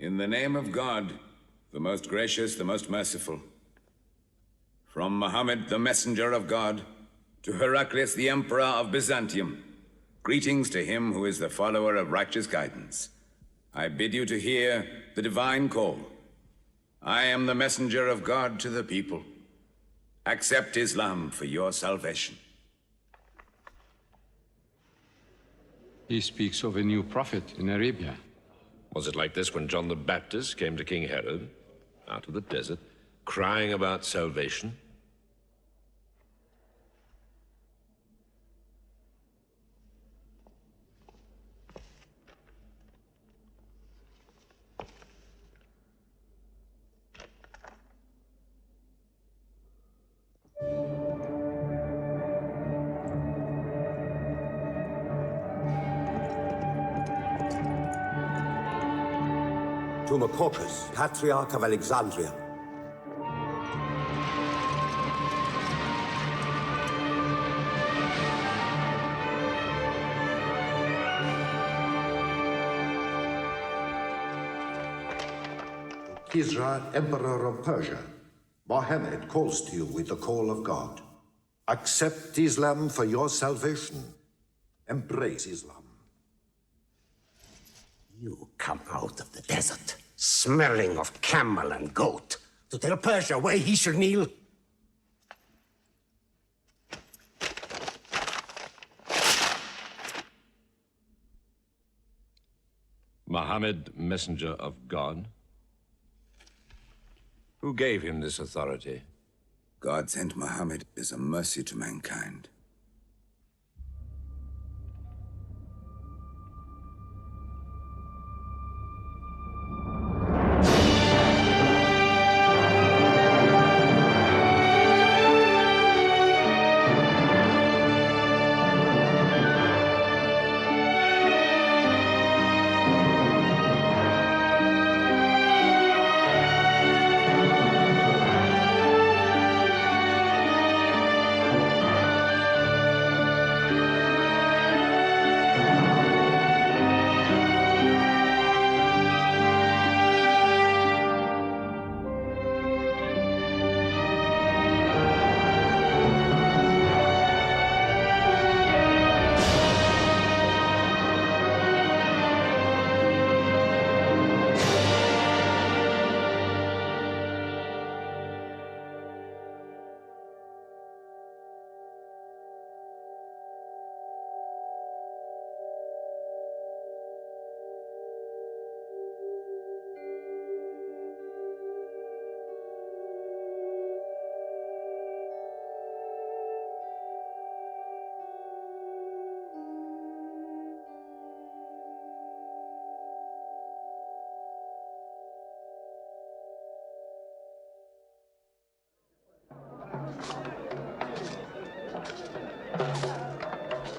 In the name of God, the most gracious, the most merciful. From Muhammad, the messenger of God, to Heraclius, the emperor of Byzantium, greetings to him who is the follower of righteous guidance. I bid you to hear the divine call. I am the messenger of God to the people. Accept Islam for your salvation. He speaks of a new prophet in Arabia. Was it like this when John the Baptist came to King Herod, out of the desert, crying about salvation? To Macocus, Patriarch of Alexandria. Kisra, Emperor of Persia, Mohammed calls to you with the call of God. Accept Islam for your salvation. Embrace Islam. You come out of the desert, smelling of camel and goat, to tell Persia where he should kneel? Muhammad, messenger of God? Who gave him this authority? God sent Muhammad as a mercy to mankind.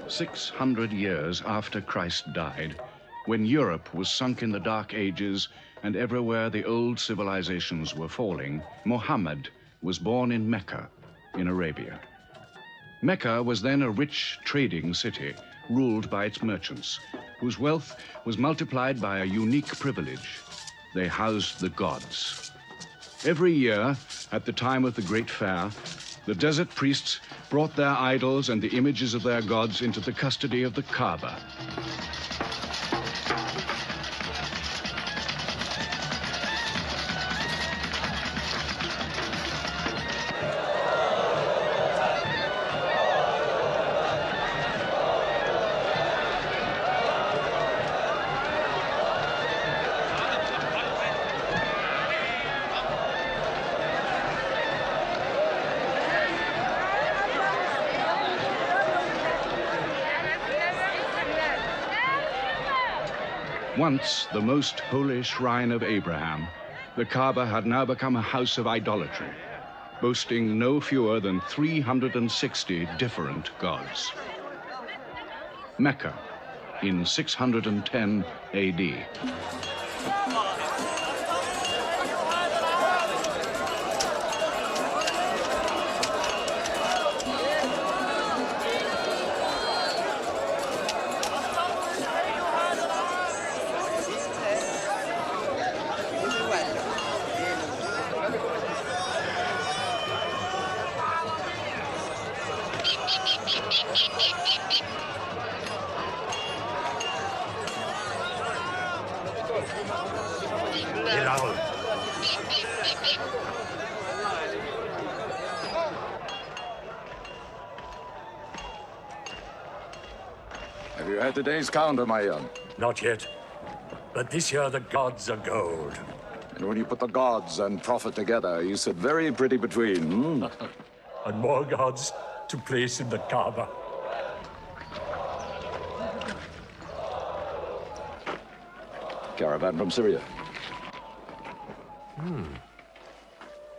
"600 years after Christ died, when Europe was sunk in the Dark Ages and everywhere the old civilizations were falling, Muhammad was born in Mecca, in Arabia. Mecca was then a rich trading city ruled by its merchants, whose wealth was multiplied by a unique privilege. They housed the gods. Every year, at the time of the Great Fair, the desert priests brought their idols and the images of their gods into the custody of the Kaaba. Once the most holy shrine of Abraham, the Kaaba had now become a house of idolatry, boasting no fewer than 360 different gods. Mecca, in 610 AD. Have you had today's counter, my young? Not yet. But this year the gods are gold. And when you put the gods and profit together, you sit very pretty between, And more gods to place in the Kaaba. Caravan from Syria.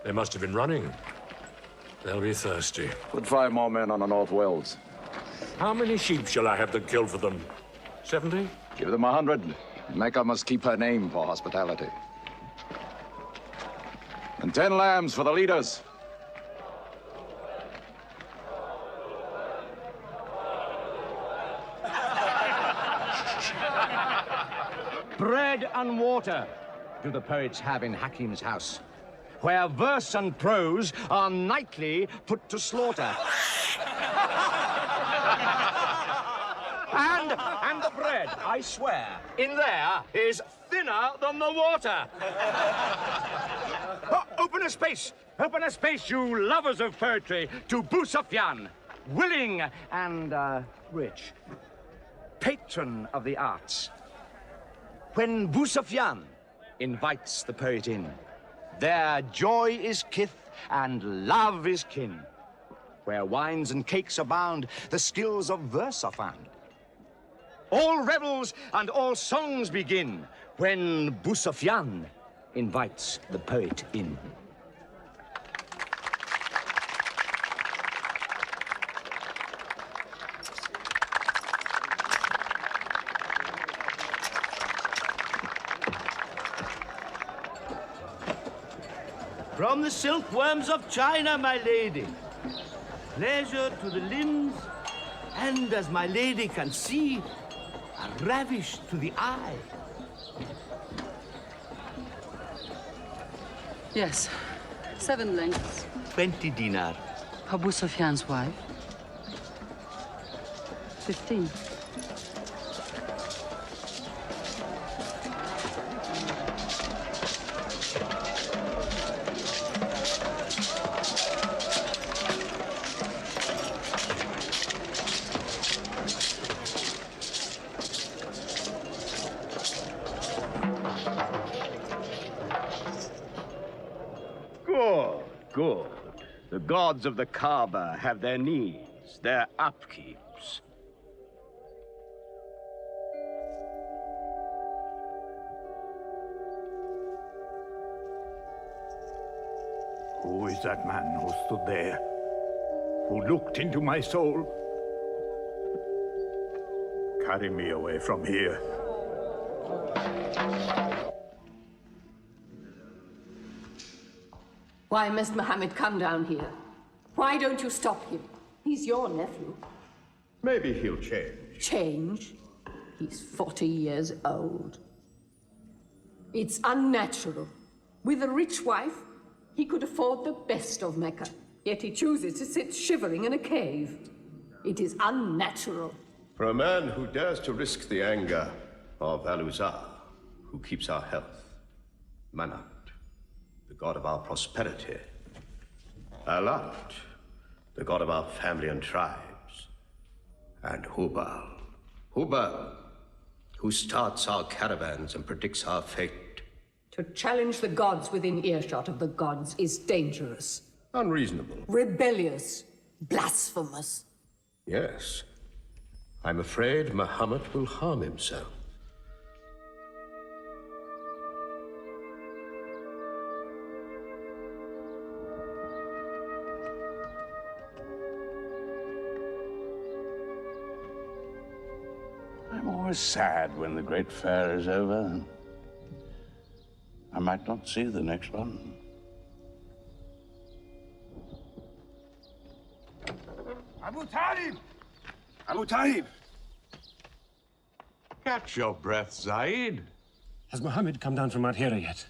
They must have been running. They'll be thirsty. Put 5 more men on the North Wells. How many sheep shall I have them kill for them? 70? Give them 100. Mecca must keep her name for hospitality. And 10 lambs for the leaders. Bread and water do the poets have in Hakim's house, where verse and prose are nightly put to slaughter. And the bread, I swear, in there is thinner than the water. Open a space, you lovers of poetry, to Abu Sufyan, willing and rich, patron of the arts. When Abu Sufyan invites the poet in, their joy is kith and love is kin. Where wines and cakes abound, the skills of verse are found. All revels and all songs begin when Abu Sufyan invites the poet in. From the silkworms of China, my lady. Pleasure to the limbs, and as my lady can see, a ravish to the eye. Yes, 7 lengths. 20 dinar. Abu Sufyan's wife. 15. Good. The gods of the Kaaba have their needs, their upkeeps. Who is that man who stood there? Who looked into my soul? Carry me away from here. Why must Muhammad come down here? Why don't you stop him? He's your nephew. Maybe he'll change. Change? He's 40 years old. It's unnatural. With a rich wife, he could afford the best of Mecca. Yet he chooses to sit shivering in a cave. It is unnatural. For a man who dares to risk the anger of Allâh, who keeps our health, Manat, the god of our prosperity, Allâh, the god of our family and tribes, and Hubal, who starts our caravans and predicts our fate. To challenge the gods within earshot of the gods is dangerous. Unreasonable. Rebellious. Blasphemous. Yes. I'm afraid Muhammad will harm himself. I'm always sad when the great fair is over. I might not see the next one. Abu Talib! Abu Talib! Catch your breath, Zaid. Has Muhammad come down from Mount Hira yet?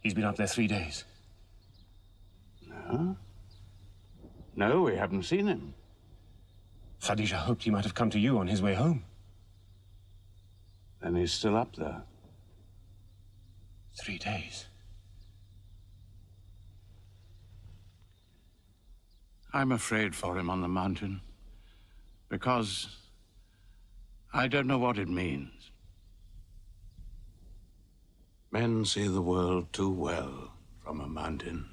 He's been out there 3 days. No? No, we haven't seen him. Khadija hoped he might have come to you on his way home. And he's still up there. 3 days. I'm afraid for him on the mountain, because I don't know what it means. Men see the world too well from a mountain.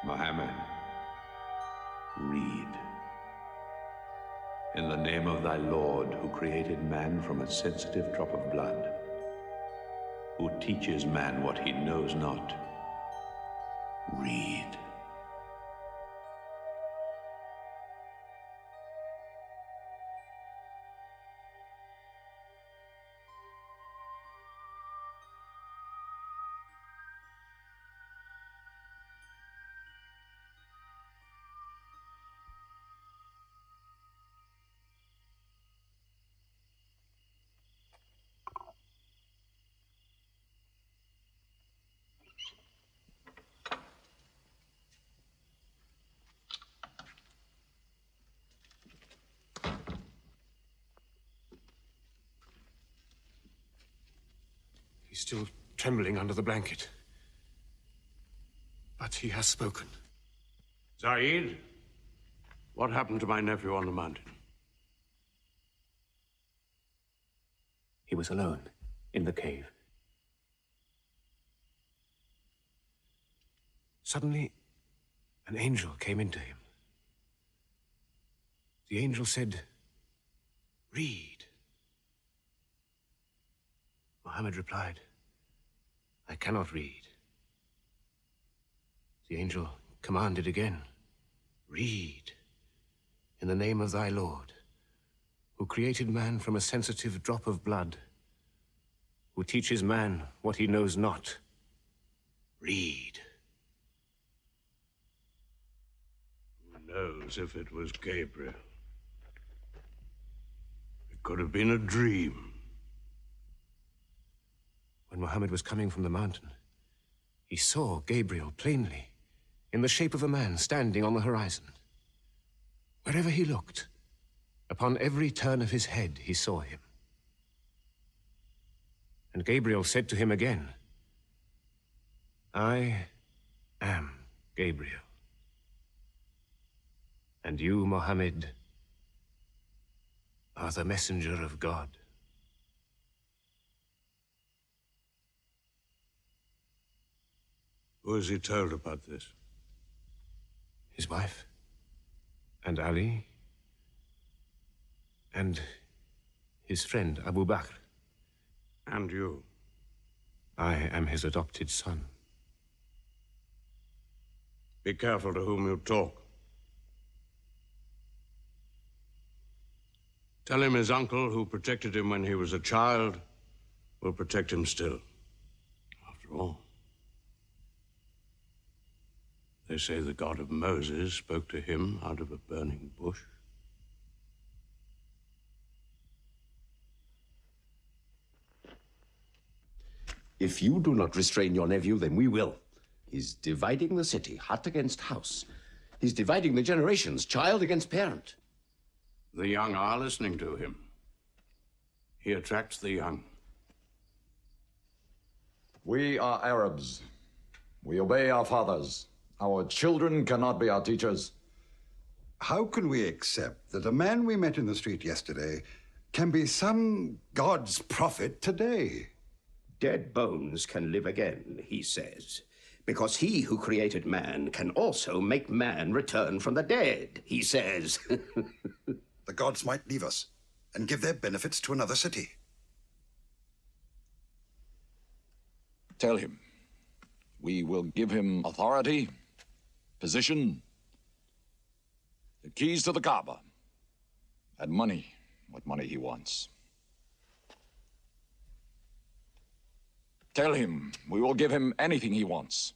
Muhammad, read. In the name of thy Lord, who created man from a sensitive drop of blood, who teaches man what he knows not, read. He's still trembling under the blanket. But he has spoken. Zaid, what happened to my nephew on the mountain? He was alone in the cave. Suddenly, an angel came into him. The angel said, "Read." Muhammad replied, "I cannot read." The angel commanded again, "Read, in the name of thy Lord, who created man from a sensitive drop of blood, who teaches man what he knows not. Read." Who knows if it was Gabriel? It could have been a dream. When Muhammad was coming from the mountain, he saw Gabriel plainly, in the shape of a man standing on the horizon. Wherever he looked, upon every turn of his head, he saw him. And Gabriel said to him again, "I am Gabriel. And you, Muhammad, are the messenger of God." Who has he told about this? His wife, and Ali, and his friend Abu Bakr. And you? I am his adopted son. Be careful to whom you talk. Tell him his uncle, who protected him when he was a child, will protect him still. After all, they say the God of Moses spoke to him out of a burning bush. If you do not restrain your nephew, then we will. He's dividing the city, hut against house. He's dividing the generations, child against parent. The young are listening to him. He attracts the young. We are Arabs. We obey our fathers. Our children cannot be our teachers. How can we accept that a man we met in the street yesterday can be some God's prophet today? Dead bones can live again, he says, because he who created man can also make man return from the dead, he says. The gods might leave us and give their benefits to another city. Tell him we will give him authority, position, The keys to the Kaaba. And money, what money he wants. Tell him we will give him anything he wants.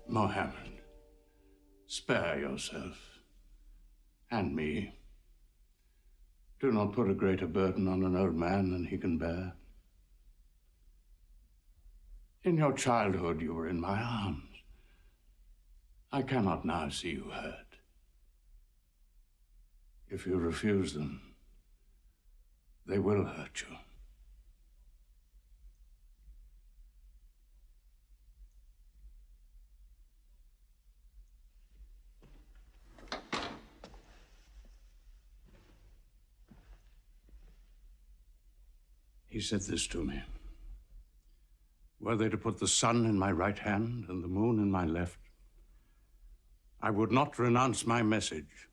Mohammed, spare yourself and me. Do not put a greater burden on an old man than he can bear. In your childhood, you were in my arms. I cannot now see you hurt. If you refuse them, they will hurt you. He said this to me. Were they to put the sun in my right hand and the moon in my left, I would not renounce my message,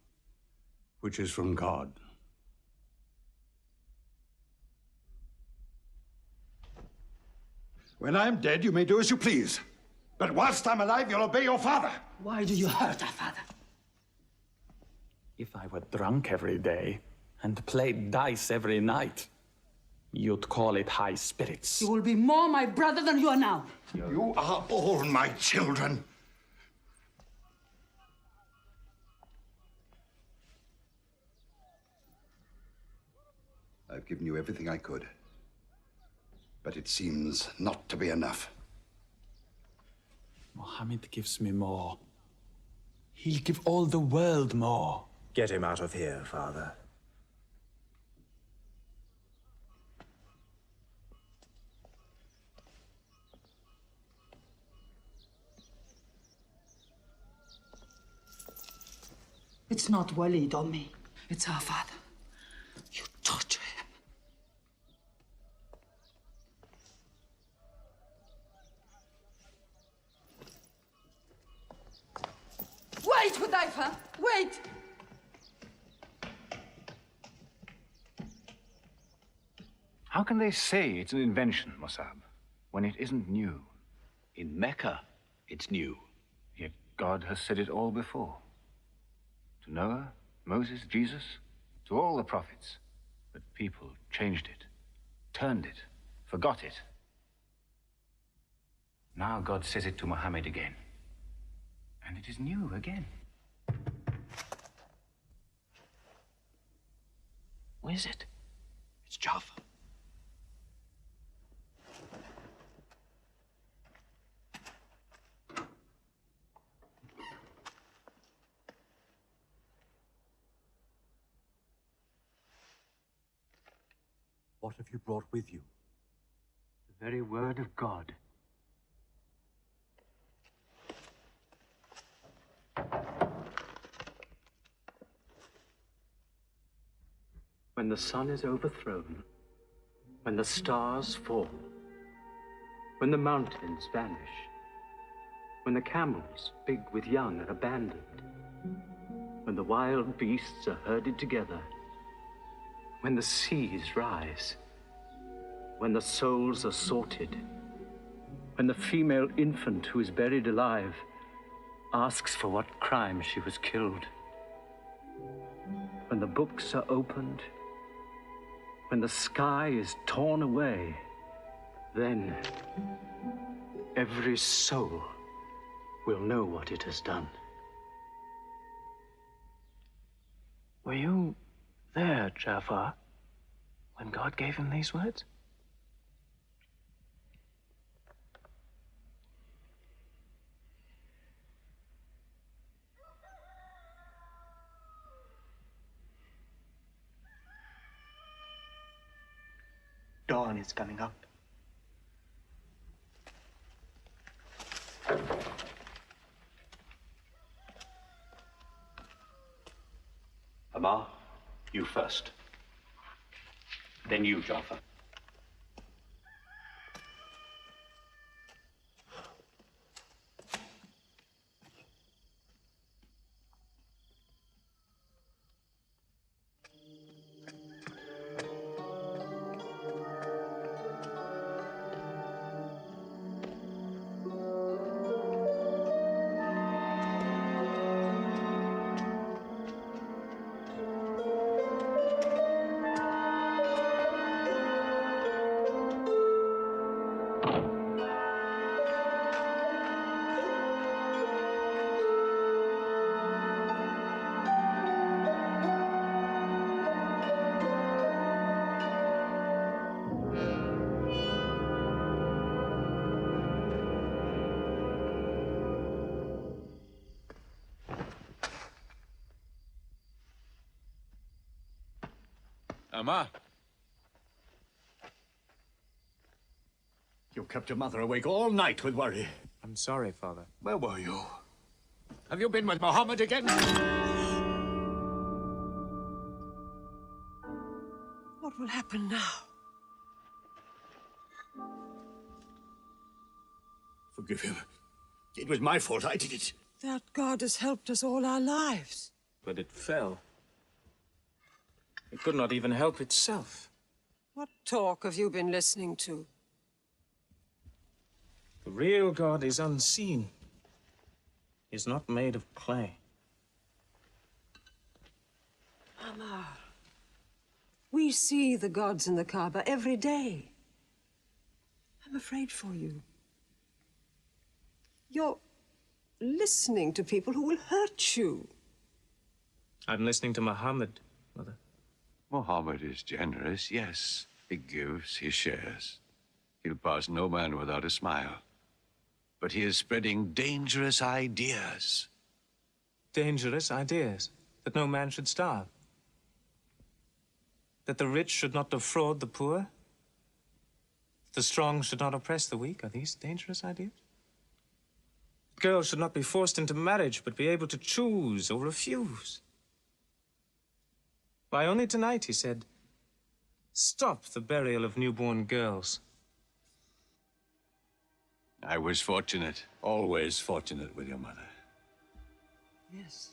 which is from God. When I'm dead, you may do as you please. But whilst I'm alive, you'll obey your father. Why do you hurt our father? If I were drunk every day and played dice every night, you'd call it high spirits. You will be more my brother than you are now. You are all my children. I've given you everything I could. But it seems not to be enough. Mohammed gives me more. He'll give all the world more. Get him out of here, Father. It's not Walid or me. It's our father. You torture him. Wait, Hudayfa! Wait! How can they say it's an invention, Mossab, when it isn't new? In Mecca, it's new. Yet God has said it all before. To Noah, Moses, Jesus, to all the prophets. But people changed it, turned it, forgot it. Now God says it to Muhammad again. And it is new again. What is it? It's Jaffa. What have you brought with you? The very word of God. When the sun is overthrown, when the stars fall, when the mountains vanish, when the camels, big with young, are abandoned, when the wild beasts are herded together, when the seas rise, when the souls are sorted, when the female infant who is buried alive asks for what crime she was killed, when the books are opened, when the sky is torn away, then every soul will know what it has done. Were you there, Jafar, when God gave him these words? Dawn is coming up. Amar, you first. Then you, Jafar. Amma. You kept your mother awake all night with worry. I'm sorry, Father. Where were you? Have you been with Mohammed again? What will happen now? Forgive him. It was my fault. I did it. That God has helped us all our lives. But it fell. It could not even help itself. What talk have you been listening to? The real God is unseen. He is not made of clay. Allâh, we see the gods in the Kaaba every day. I'm afraid for you. You're listening to people who will hurt you. I'm listening to Muhammad, Mother. Mohammed is generous, yes. He gives, he shares. He'll pass no man without a smile. But he is spreading dangerous ideas. Dangerous ideas? That no man should starve? That the rich should not defraud the poor? That the strong should not oppress the weak? Are these dangerous ideas? Girls should not be forced into marriage, but be able to choose or refuse. Why, only tonight he said, stop the burial of newborn girls. I was fortunate, always fortunate with your mother. Yes.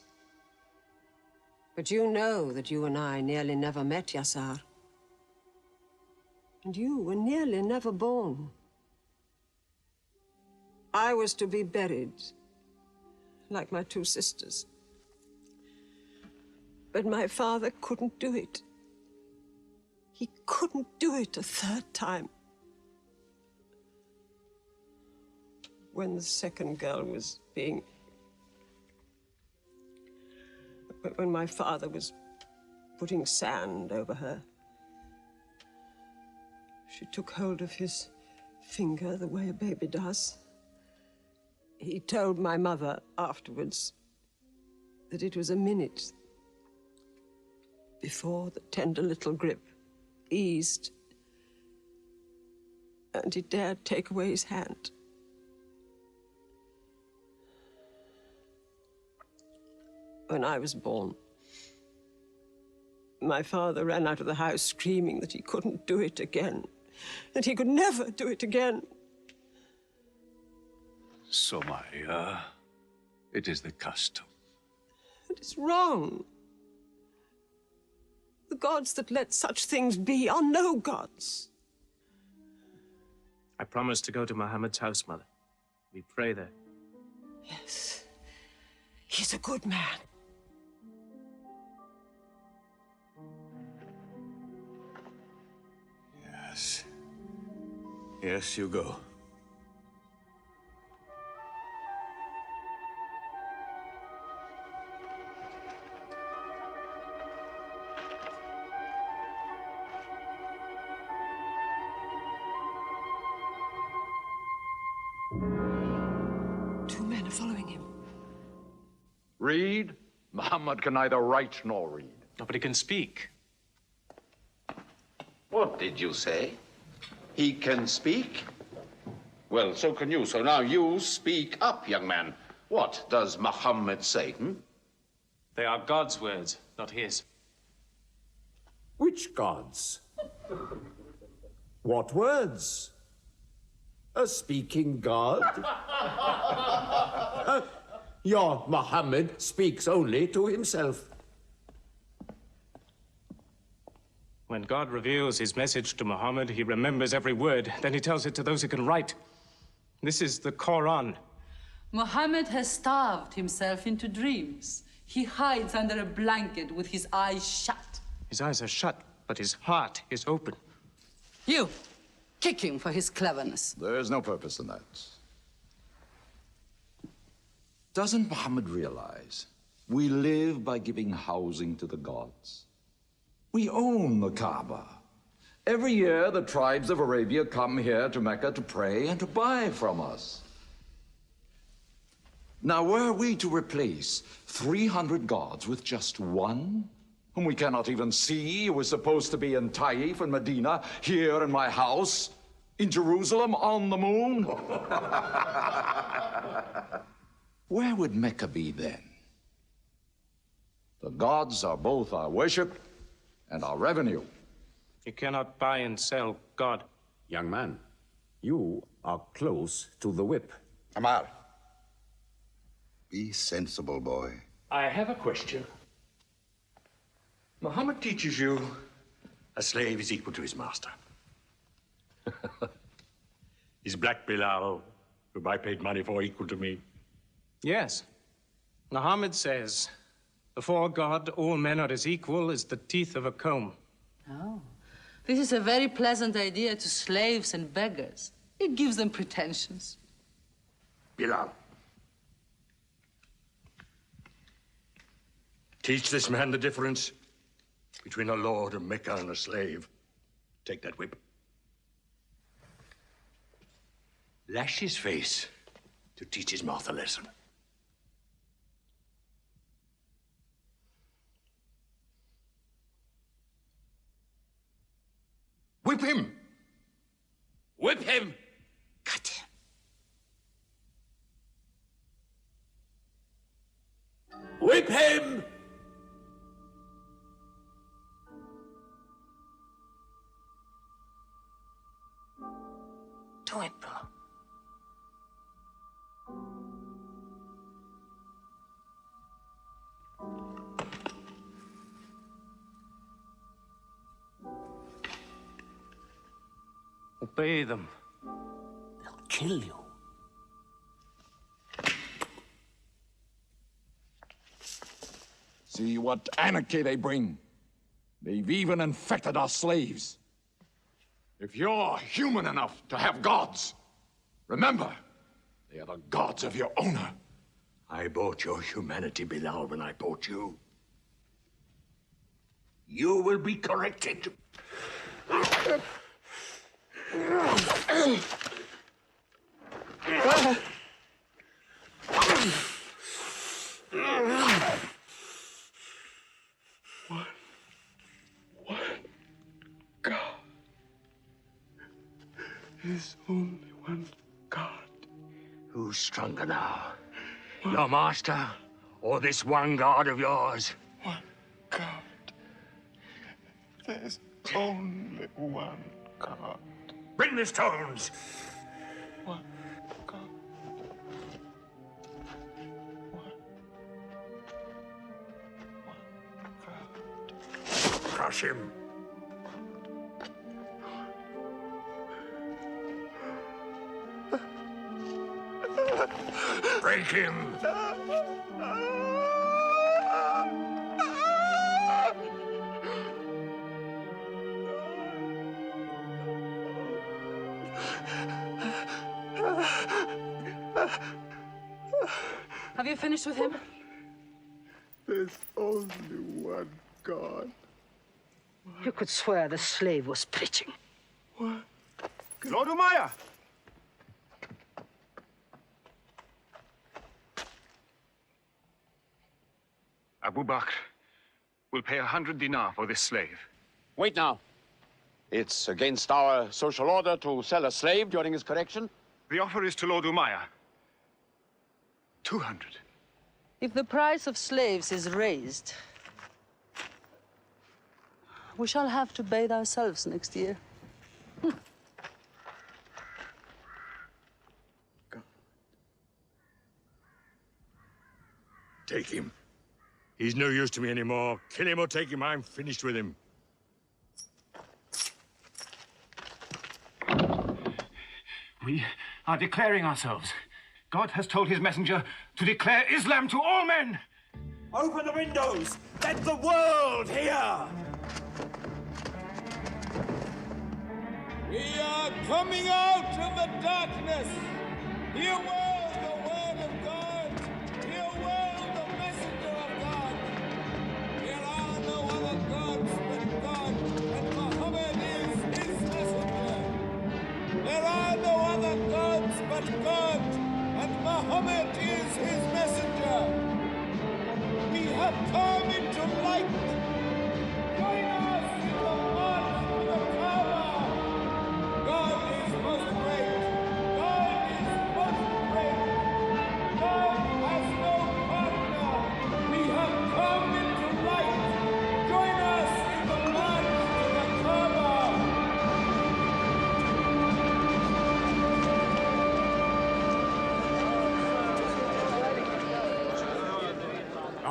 But you know that you and I nearly never met, Yasar. And you were nearly never born. I was to be buried, like my two sisters. But my father couldn't do it. He couldn't do it a third time. When the second girl was being... When my father was putting sand over her, she took hold of his finger the way a baby does. He told my mother afterwards that it was a minute before the tender little grip eased and he dared take away his hand. When I was born, my father ran out of the house screaming that he couldn't do it again, that he could never do it again. So, Maria, it is the custom. It is wrong. The gods that let such things be are no gods. I promised to go to Muhammad's house, Mother. We pray there. Yes. He's a good man. Yes. Yes, you go. Two men are following him. Read? Muhammad can neither write nor read. Nobody can speak. What did you say? He can speak? Well, so can you. So now you speak up, young man. What does Muhammad say, They are God's words, not his. Which gods? What words? A speaking God? Your Muhammad speaks only to himself. When God reveals his message to Muhammad, he remembers every word. Then he tells it to those who can write. This is the Quran. Muhammad has starved himself into dreams. He hides under a blanket with his eyes shut. His eyes are shut, but his heart is open. You, kick him for his cleverness. There is no purpose in that. Doesn't Muhammad realize we live by giving housing to the gods? We own the Kaaba. Every year, the tribes of Arabia come here to Mecca to pray and to buy from us. Now, were we to replace 300 gods with just one, whom we cannot even see, who is supposed to be in Taif and Medina, here in my house, in Jerusalem, on the moon? Where would Mecca be then? The gods are both our worship and our revenue. You cannot buy and sell God. Young man, you are close to the whip. Amar, be sensible, boy. I have a question. Muhammad teaches you a slave is equal to his master. Is Black Bilal, whom I paid money for, equal to me? Yes. Muhammad says, before God, all men are as equal as the teeth of a comb. Oh, this is a very pleasant idea to slaves and beggars. It gives them pretensions. Bilal, teach this man the difference between a lord of Mecca and a slave. Take that whip. Lash his face to teach his mouth a lesson. Whip him! Whip him! Cut him! Whip him! Do it, bro. Obey them. They'll kill you. See what anarchy they bring. They've even infected our slaves. If you're human enough to have gods, remember, they are the gods of your owner. I bought your humanity, Bilal, when I bought you. You will be corrected. There's only one God. Who's stronger now? Your master or this one God of yours? One God. There's only one God. Bring the stones! One God. Crush him. Break him. Have you finished with him? There's only one God. You could swear the slave was preaching. What? Lord Umayyah! Abu Bakr will pay 100 dinar for this slave. Wait now. It's against our social order to sell a slave during his correction. The offer is to Lord Umayyah. 200. If the price of slaves is raised, we shall have to bathe ourselves next year. Take him. He's no use to me anymore. Kill him or take him. I'm finished with him. We are declaring ourselves. God has told his messenger to declare Islam to all men. Open the windows! Let the world hear! We are coming out of the darkness. Hear well the word of God. Hear well the messenger of God. There are no other gods but God, and Muhammad is his messenger. There are no other gods but God, and Muhammad is his messenger. We have come into light.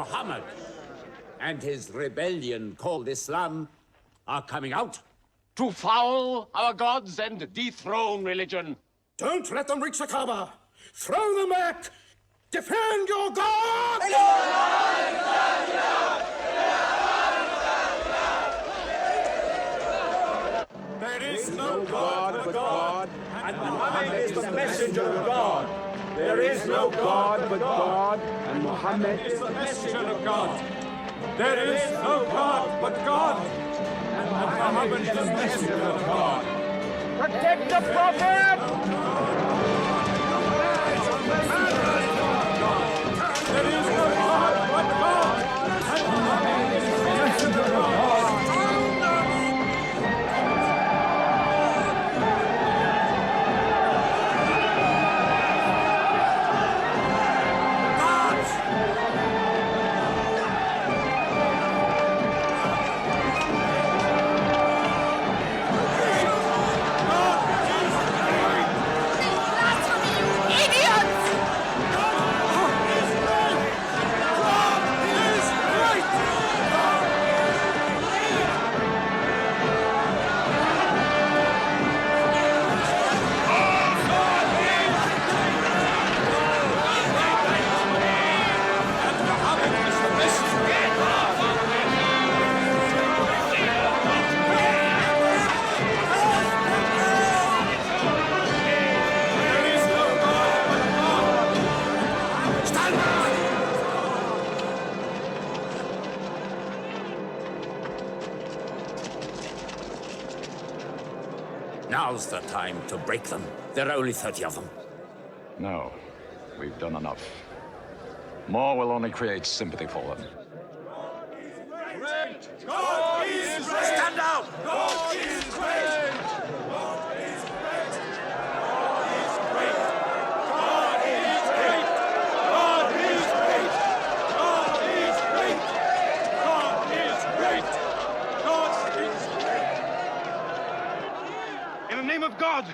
Muhammad and his rebellion called Islam are coming out to foul our gods and dethrone religion. Don't let them reach the Kaaba. Throw them back. Defend your God! There is no God but God, and Muhammad is the messenger of God. There is no God but God, and Muhammad is the messenger of God. There is no God but God, and Muhammad is the messenger of God. Protect the Prophet! There is no God but God, and Muhammad is the messenger of God. Now's the time to break them. There are only 30 of them. No, we've done enough. More will only create sympathy for them. God is great! Stand down! God is great! God is great! God is great! God is great! God is great! God is great! God is great! In the name of God,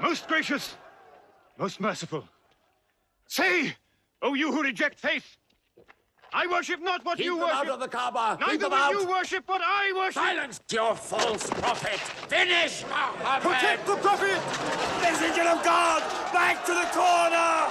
most gracious, most merciful, say, O you who reject faith, I worship not what you worship. Keep them out of the Kaaba. Keep Neither them will out. you worship what I worship. Silence your false prophet. Finish Muhammad. Protect the Prophet! Messenger of God! Back to the corner!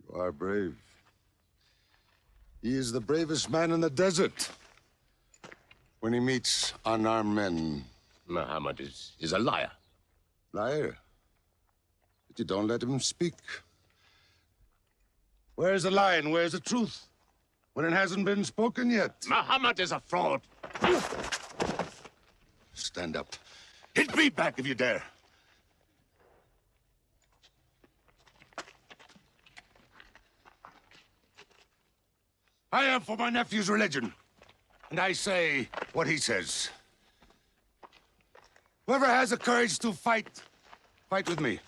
You are brave. He is the bravest man in the desert. When he meets unarmed men... Muhammad is a liar. Liar? But you don't let him speak. Where's the lie and where's the truth? When it hasn't been spoken yet. Muhammad is a fraud. Stand up. Hit me back if you dare. I am for my nephew's religion, and I say what he says. Whoever has the courage to fight, fight with me.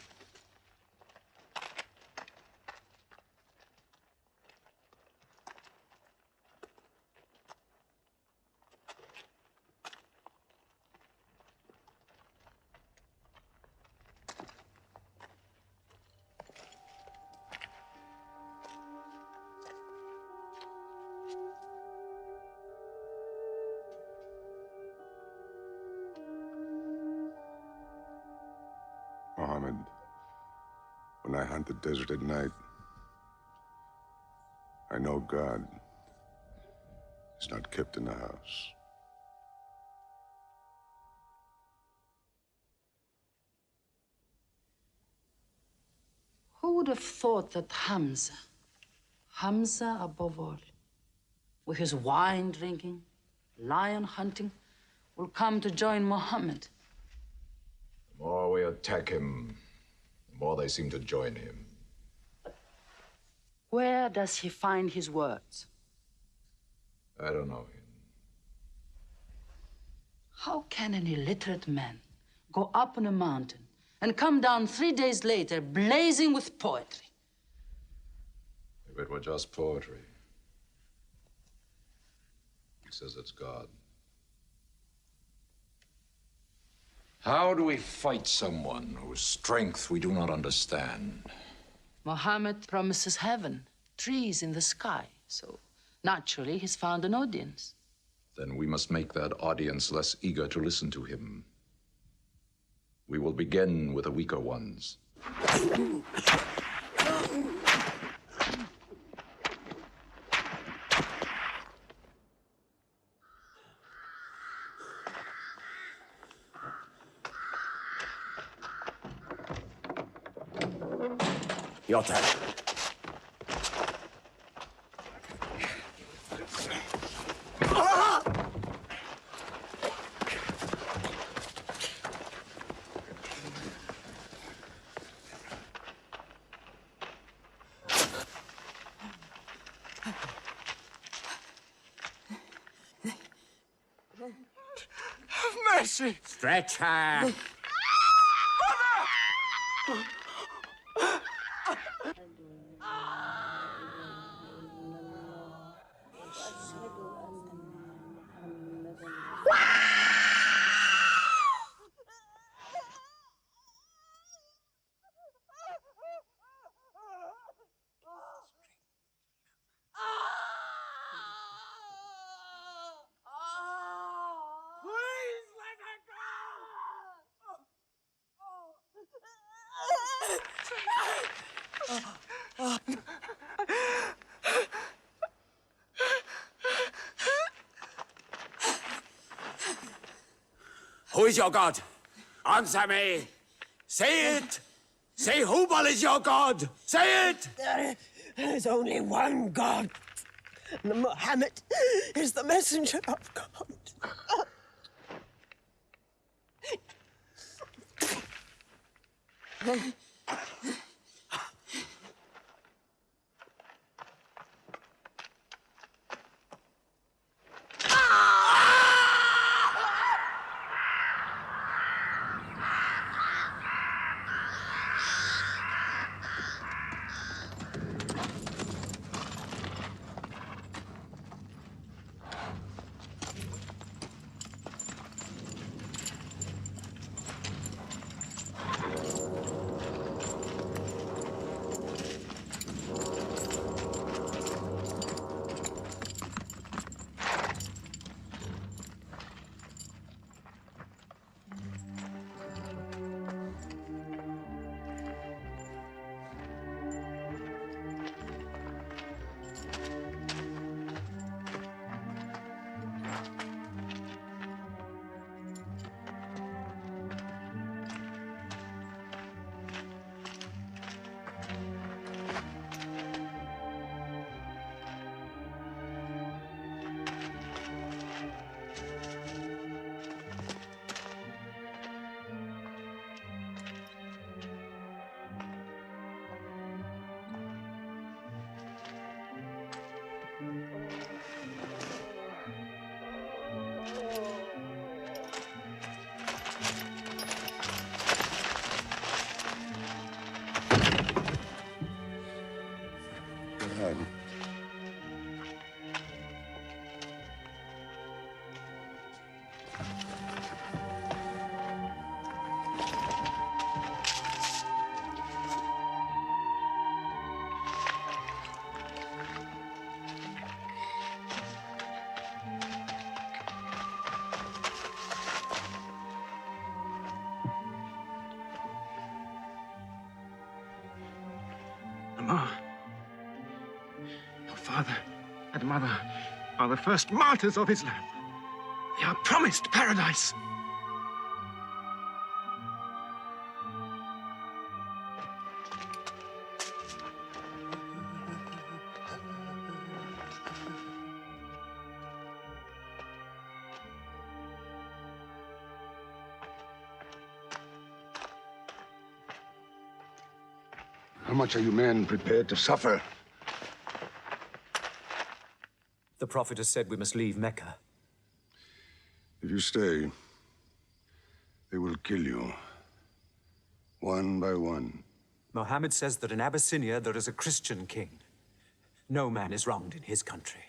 I hunt the desert at night, I know God is not kept in the house. Who would have thought that Hamza above all, with his wine drinking, lion hunting, will come to join Muhammad? The more we attack him, the more they seem to join him. Where does he find his words? I don't know him. How can an illiterate man go up on a mountain and come down 3 days later blazing with poetry? If it were just poetry. He says it's God. How do we fight someone whose strength we do not understand? Muhammad promises heaven, trees in the sky, so naturally he's found an audience. Then we must make that audience less eager to listen to him. We will begin with the weaker ones. Your turn. Have mercy! Stretch her! Please let her Who is your God? Answer me. Say it. Say Hubal is your God. Say it. There is only one God. And Muhammad is the messenger of God. Omar, your father and mother are the first martyrs of Islam. They are promised paradise. How much are you men prepared to suffer? The Prophet has said we must leave Mecca. If you stay, they will kill you. One by one. Mohammed says that in Abyssinia there is a Christian king. No man is wronged in his country.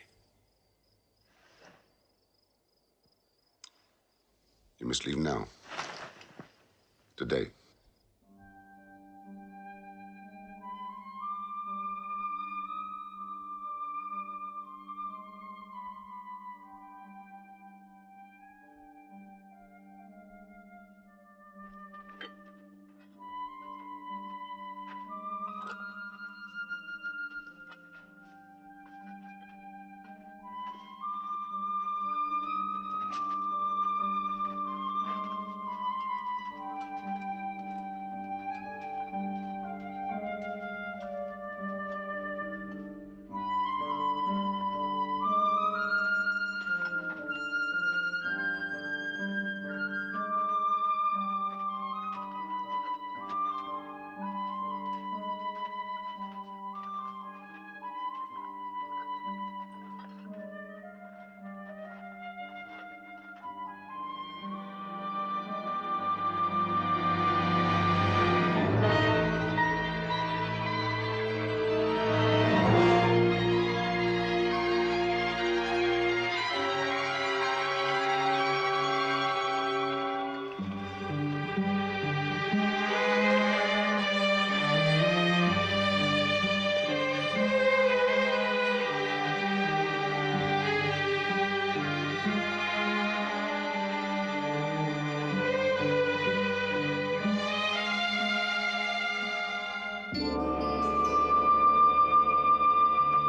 You must leave now. Today.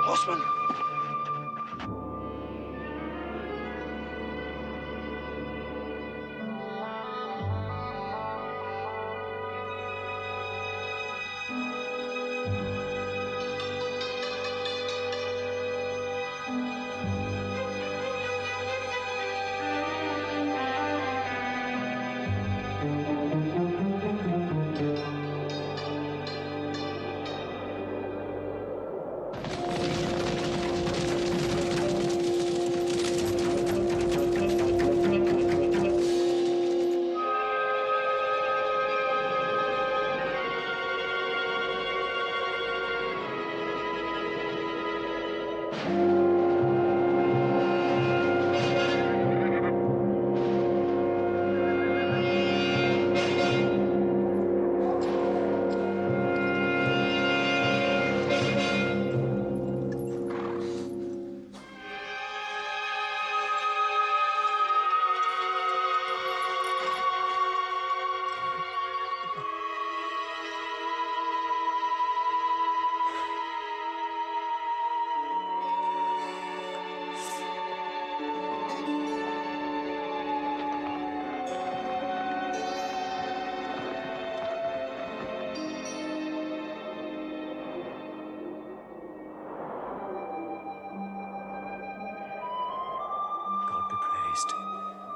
Horseman!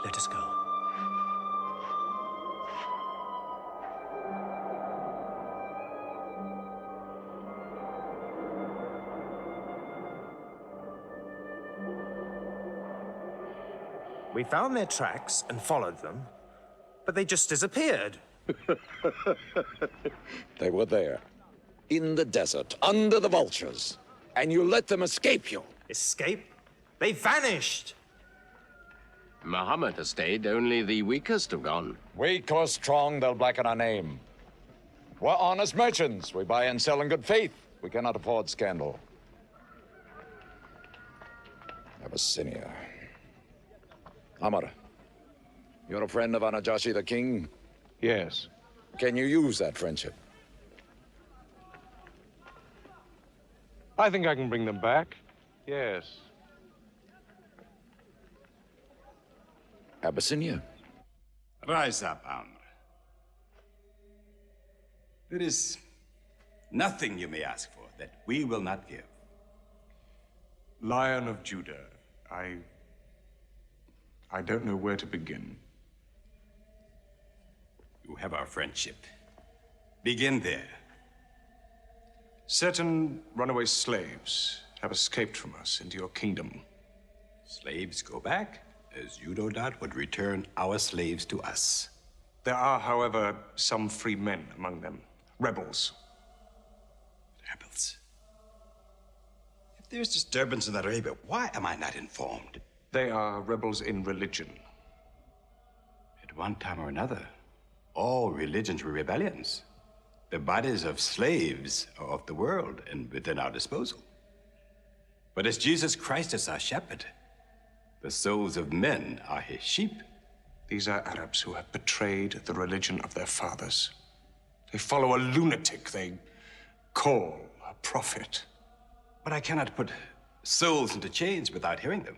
Let us go. We found their tracks and followed them, but they just disappeared. They were there, in the desert, under the vultures, and you let them escape you. Escape? They vanished! Muhammad has stayed, only the weakest have gone. Weak or strong, they'll blacken our name. We're honest merchants. We buy and sell in good faith. We cannot afford scandal. Abyssinia. Amr, you're a friend of Anajashi the king? Yes. Can you use that friendship? I think I can bring them back. Yes. Abyssinia. Rise up, Amr. There is nothing you may ask for that we will not give. Lion of Judah, I don't know where to begin. You have our friendship. Begin there. Certain runaway slaves have escaped from us into your kingdom. Slaves go back, as you no doubt would return our slaves to us. There are, however, some free men among them. Rebels. Rebels? If there's disturbance in Arabia, why am I not informed? They are rebels in religion. At one time or another, all religions were rebellions. The bodies of slaves are of the world and within our disposal. But as Jesus Christ is our shepherd, the souls of men are his sheep. These are Arabs who have betrayed the religion of their fathers. They follow a lunatic they call a prophet. But I cannot put souls into chains without hearing them.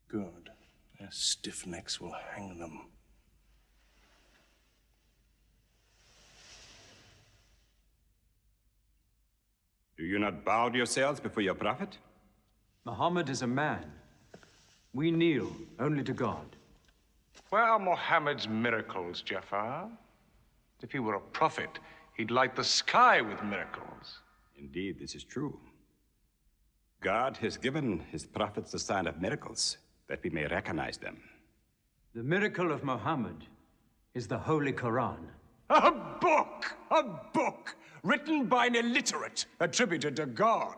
Good. Their stiff necks will hang them. Do you not bow yourselves before your prophet? Muhammad is a man. We kneel only to God. Where are Muhammad's miracles, Jafar? If he were a prophet, he'd light the sky with miracles. Indeed, this is true. God has given his prophets the sign of miracles, that we may recognize them. The miracle of Muhammad is the Holy Quran. A book! A book! Written by an illiterate, attributed to God.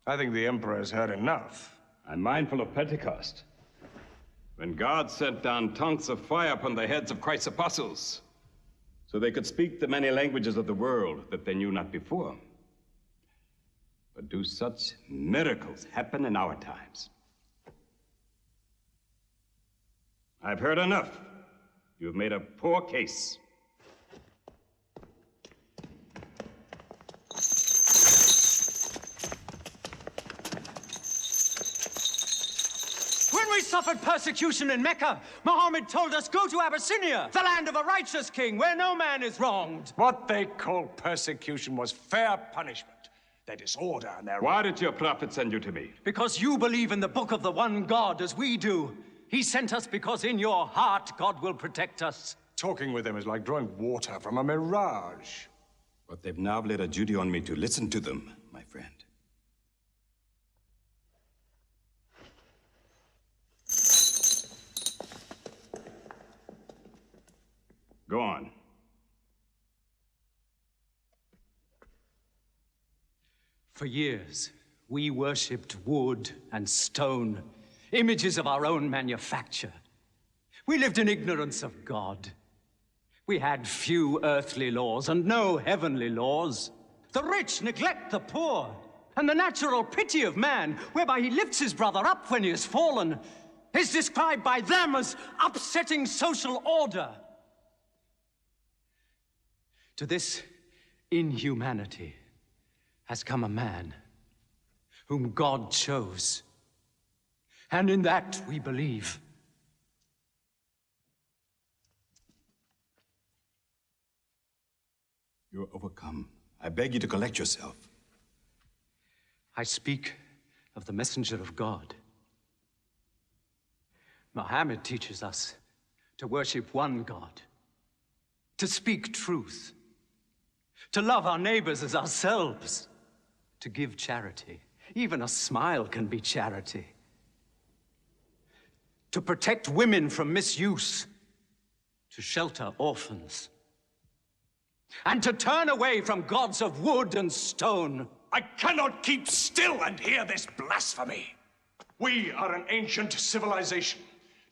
I think the Emperor has heard enough. I'm mindful of Pentecost, when God sent down tongues of fire upon the heads of Christ's apostles, so they could speak the many languages of the world that they knew not before. But do such miracles happen in our times? I've heard enough. You've made a poor case. When we suffered persecution in Mecca, Muhammad told us, go to Abyssinia, the land of a righteous king, where no man is wronged. What they call persecution was fair punishment. Their disorder and their... Why did your prophet send you to me? Because you believe in the book of the one God as we do. He sent us because in your heart God will protect us. Talking with them is like drawing water from a mirage. But they've now laid a duty on me to listen to them, my friend. Go on. For years, we worshipped wood and stone, images of our own manufacture. We lived in ignorance of God. We had few earthly laws and no heavenly laws. The rich neglect the poor, and the natural pity of man, whereby he lifts his brother up when he has fallen, is described by them as upsetting social order. To this inhumanity has come a man whom God chose. And in that we believe. You're overcome. I beg you to collect yourself. I speak of the messenger of God. Muhammad teaches us to worship one God, to speak truth, to love our neighbors as ourselves, to give charity. Even a smile can be charity. To protect women from misuse, to shelter orphans, and to turn away from gods of wood and stone. I cannot keep still and hear this blasphemy. We are an ancient civilization.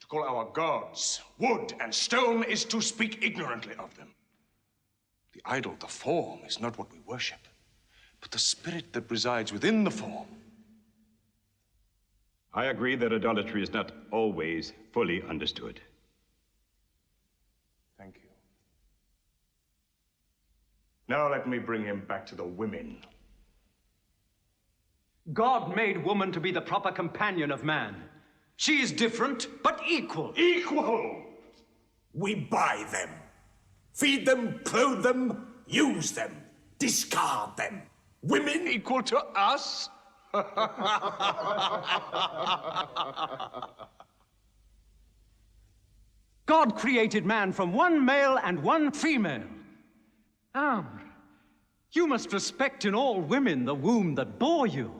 To call our gods wood and stone is to speak ignorantly of them. The idol, the form, is not what we worship, but the spirit that resides within the form. I agree that idolatry is not always fully understood. Thank you. Now let me bring him back to the women. God made woman to be the proper companion of man. She is different, but equal. Equal! We buy them. Feed them, clothe them, use them, discard them. Women equal to us? God created man from one male and one female. You must respect in all women the womb that bore you.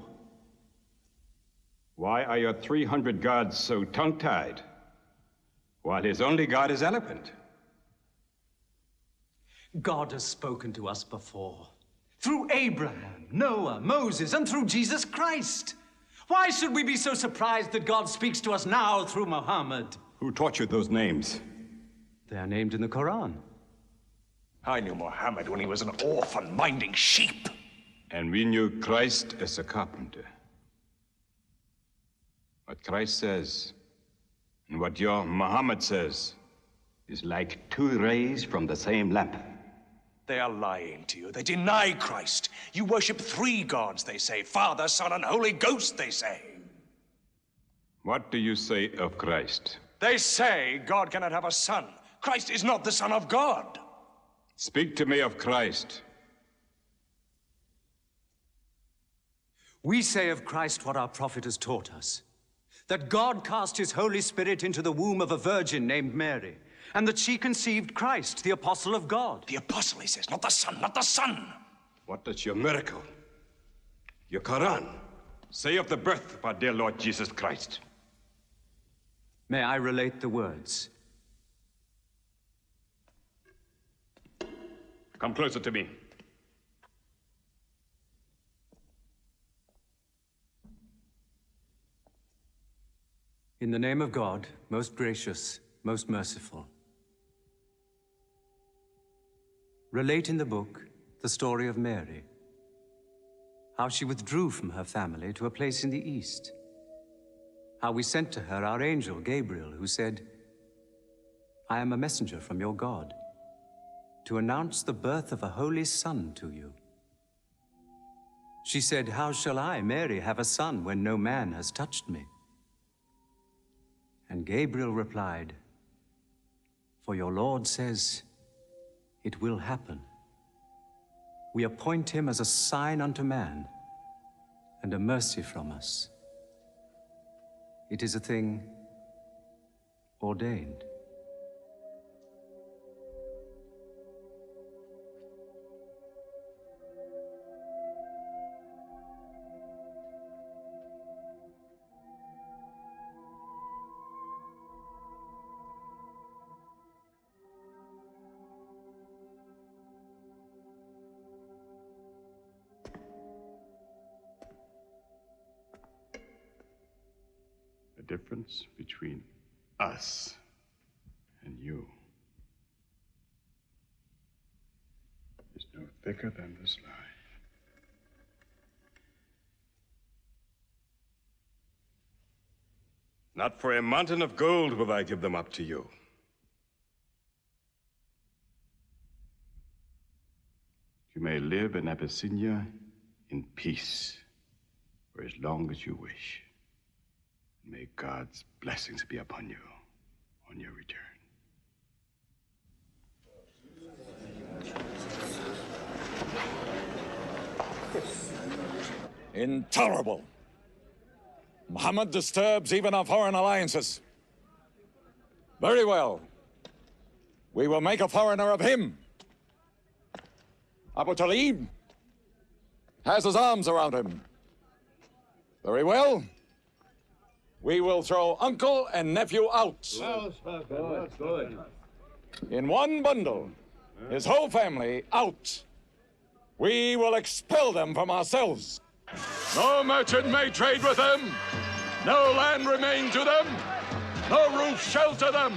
Why are your 300 gods so tongue-tied, while his only god is eloquent? God has spoken to us before, through Abraham, Noah, Moses, and through Jesus Christ. Why should we be so surprised that God speaks to us now through Muhammad? Who taught you those names? They are named in the Quran. I knew Muhammad when he was an orphan minding sheep. And we knew Christ as a carpenter. What Christ says and what your Muhammad says is like two rays from the same lamp. They are lying to you. They deny Christ. You worship 3 gods, they say. Father, Son, and Holy Ghost, they say. What do you say of Christ? They say God cannot have a son. Christ is not the Son of God. Speak to me of Christ. We say of Christ what our prophet has taught us, that God cast his Holy Spirit into the womb of a virgin named Mary, and that she conceived Christ, the apostle of God. The apostle, he says, not the son, not the son. What does your miracle, your Quran, say of the birth of our dear Lord Jesus Christ? May I relate the words? Come closer to me. In the name of God, most gracious, most merciful. Relate in the book the story of Mary, how she withdrew from her family to a place in the east, how we sent to her our angel Gabriel, who said, "I am a messenger from your God, to announce the birth of a holy son to you." She said, "How shall I, Mary, have a son when no man has touched me?" And Gabriel replied, "For your Lord says, it will happen. We appoint him as a sign unto man, and a mercy from us. It is a thing ordained." The difference between us and you is no thicker than this lie. Not for a mountain of gold will I give them up to you. You may live in Abyssinia in peace for as long as you wish. May God's blessings be upon you on your return. Intolerable. Muhammad disturbs even our foreign alliances. Very well. We will make a foreigner of him. Abu Talib has his arms around him. Very well. We will throw uncle and nephew out. Good. In one bundle, his whole family out. We will expel them from ourselves. No merchant may trade with them. No land remain to them. No roof shelter them.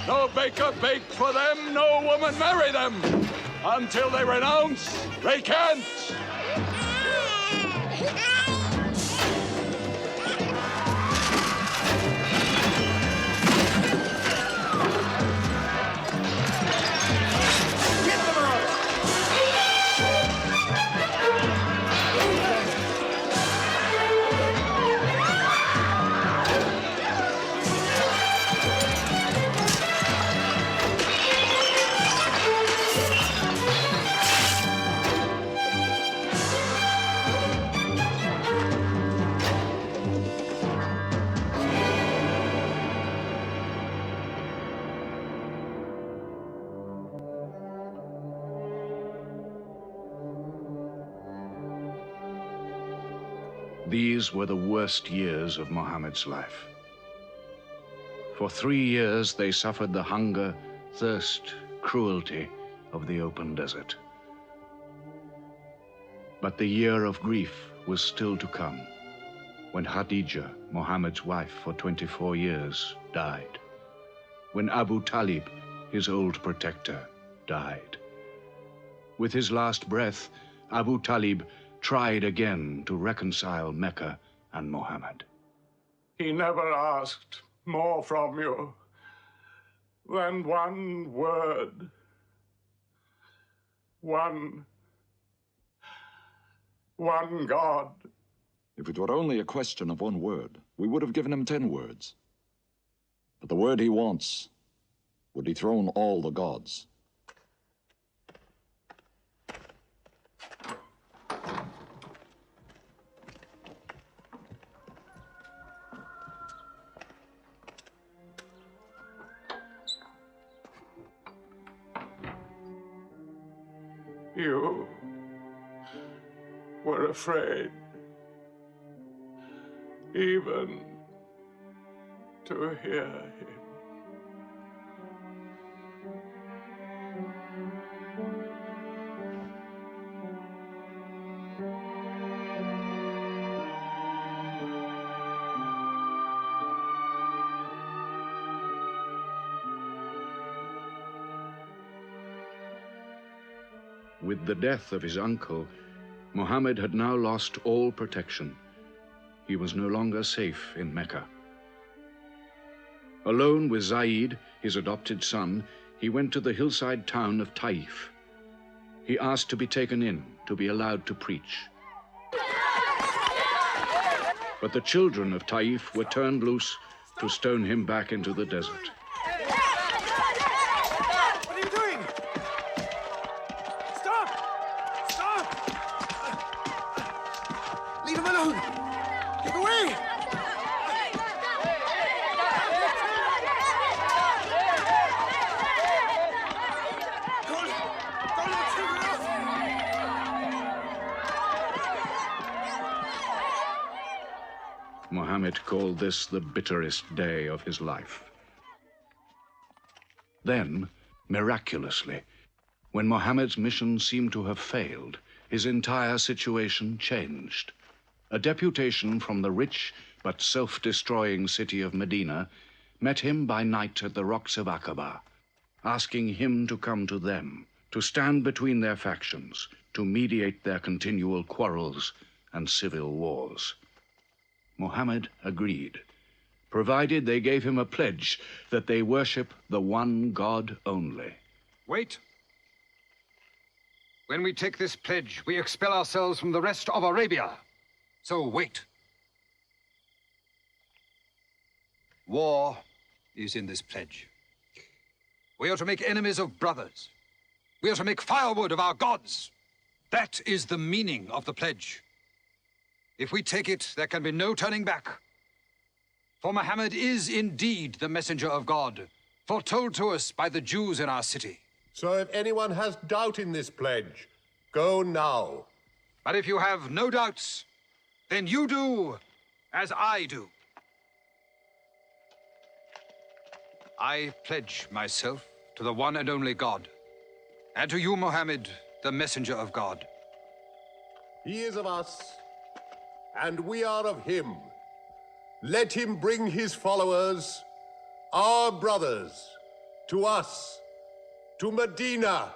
No baker bake for them. No woman marry them. Until they renounce, they can't. These were the worst years of Muhammad's life. For 3 years they suffered the hunger, thirst, cruelty of the open desert. But the year of grief was still to come, when Khadija, Muhammad's wife for 24 years, died. When Abu Talib, his old protector, died. With his last breath, Abu Talib tried again to reconcile Mecca and Muhammad. He never asked more from you than one word. One God. If it were only a question of one word, we would have given him 10 words. But the word he wants would dethrone all the gods. You were afraid even to hear him. With the death of his uncle, Muhammad had now lost all protection. He was no longer safe in Mecca. Alone with Zaid, his adopted son, he went to the hillside town of Taif. He asked to be taken in, to be allowed to preach. But the children of Taif were turned loose to stone him back into the desert. What are you doing? Stop! Stop! Leave him alone! Get away! Muhammad called this the bitterest day of his life. Then, miraculously, when Muhammad's mission seemed to have failed, his entire situation changed. A deputation from the rich but self-destroying city of Medina met him by night at the rocks of Aqaba, asking him to come to them, to stand between their factions, to mediate their continual quarrels and civil wars. Muhammad agreed, provided they gave him a pledge that they worship the one God only. Wait. When we take this pledge, we expel ourselves from the rest of Arabia. So wait. War is in this pledge. We are to make enemies of brothers. We are to make firewood of our gods. That is the meaning of the pledge. If we take it, there can be no turning back. For Muhammad is indeed the messenger of God, foretold to us by the Jews in our city. So if anyone has doubt in this pledge, go now. But if you have no doubts, then you do as I do. I pledge myself to the one and only God, and to you, Mohammed, the messenger of God. He is of us, and we are of him. Let him bring his followers, our brothers, to us, to Medina.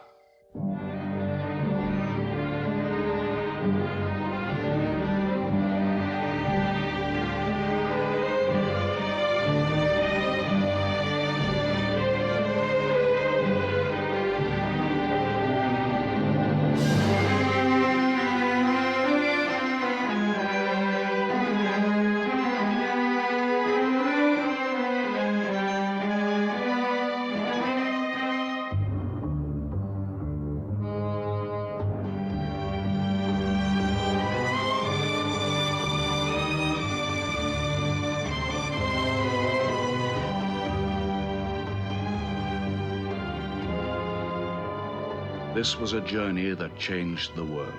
This was a journey that changed the world.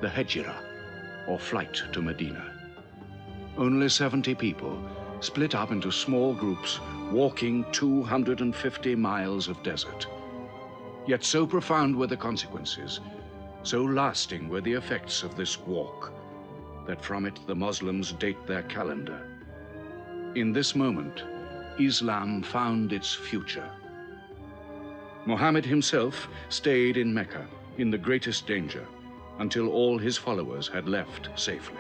The Hejira, or flight to Medina. Only 70 people, split up into small groups, walking 250 miles of desert. Yet so profound were the consequences, so lasting were the effects of this walk, that from it the Muslims date their calendar. In this moment, Islam found its future. Muhammad himself stayed in Mecca in the greatest danger until all his followers had left safely.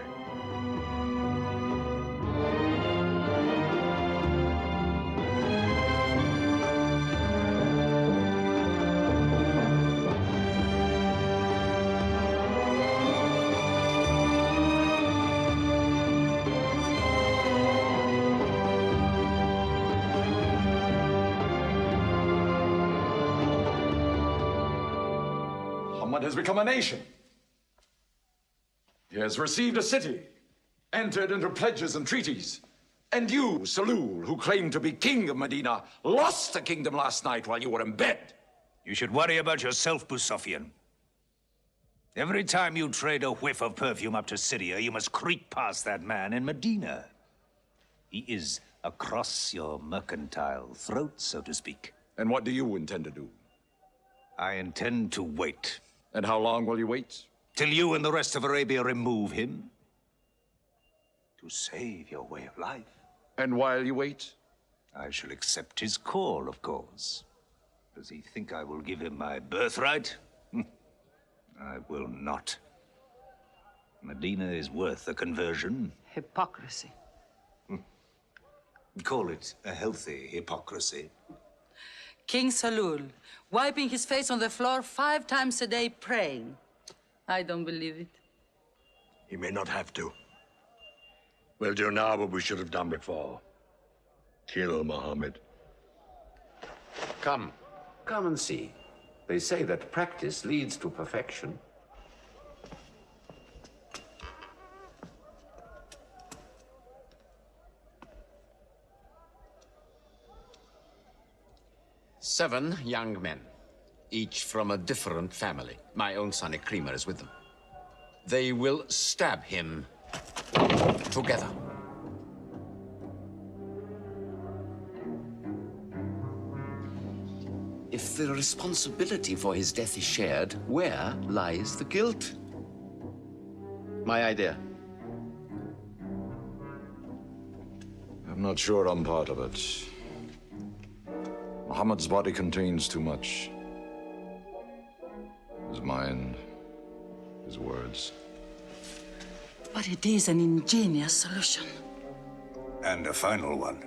Muhammad has become a nation. He has received a city, entered into pledges and treaties. And you, Salul, who claimed to be king of Medina, lost the kingdom last night while you were in bed. You should worry about yourself, Busafian. Every time you trade a whiff of perfume up to Syria, you must creep past that man in Medina. He is across your mercantile throat, so to speak. And what do you intend to do? I intend to wait. And how long will you wait? Till you and the rest of Arabia remove him. To save your way of life. And while you wait? I shall accept his call, of course. Does he think I will give him my birthright? I will not. Medina is worth a conversion. Hypocrisy. Call it a healthy hypocrisy. King Salul, wiping his face on the floor 5 times a day, praying. I don't believe it. He may not have to. We'll do now what we should have done before. Kill Muhammad. Come and see. They say that practice leads to perfection. Seven young men, each from a different family. My own son Ikrimah is with them. They will stab him together. If the responsibility for his death is shared, where lies the guilt? My idea. I'm not sure I'm part of it. Muhammad's body contains too much. His mind, his words. But it is an ingenious solution. And a final one.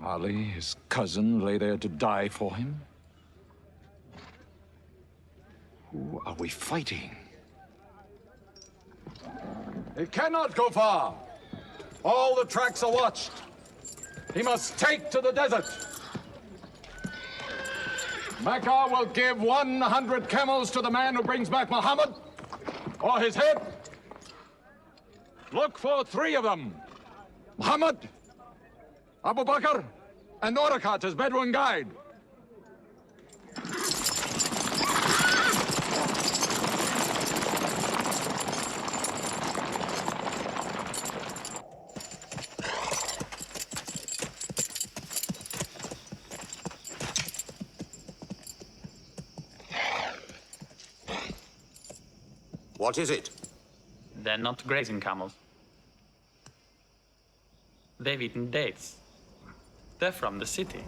Ali, his cousin, lay there to die for him? Who are we fighting? He cannot go far. All the tracks are watched. He must take to the desert. Mecca will give 100 camels to the man who brings back Muhammad, or his head. Look for 3 of them. Muhammad, Abu Bakr, and Orakat as Bedouin guide. What is it? They're not grazing camels. They've eaten dates. They're from the city.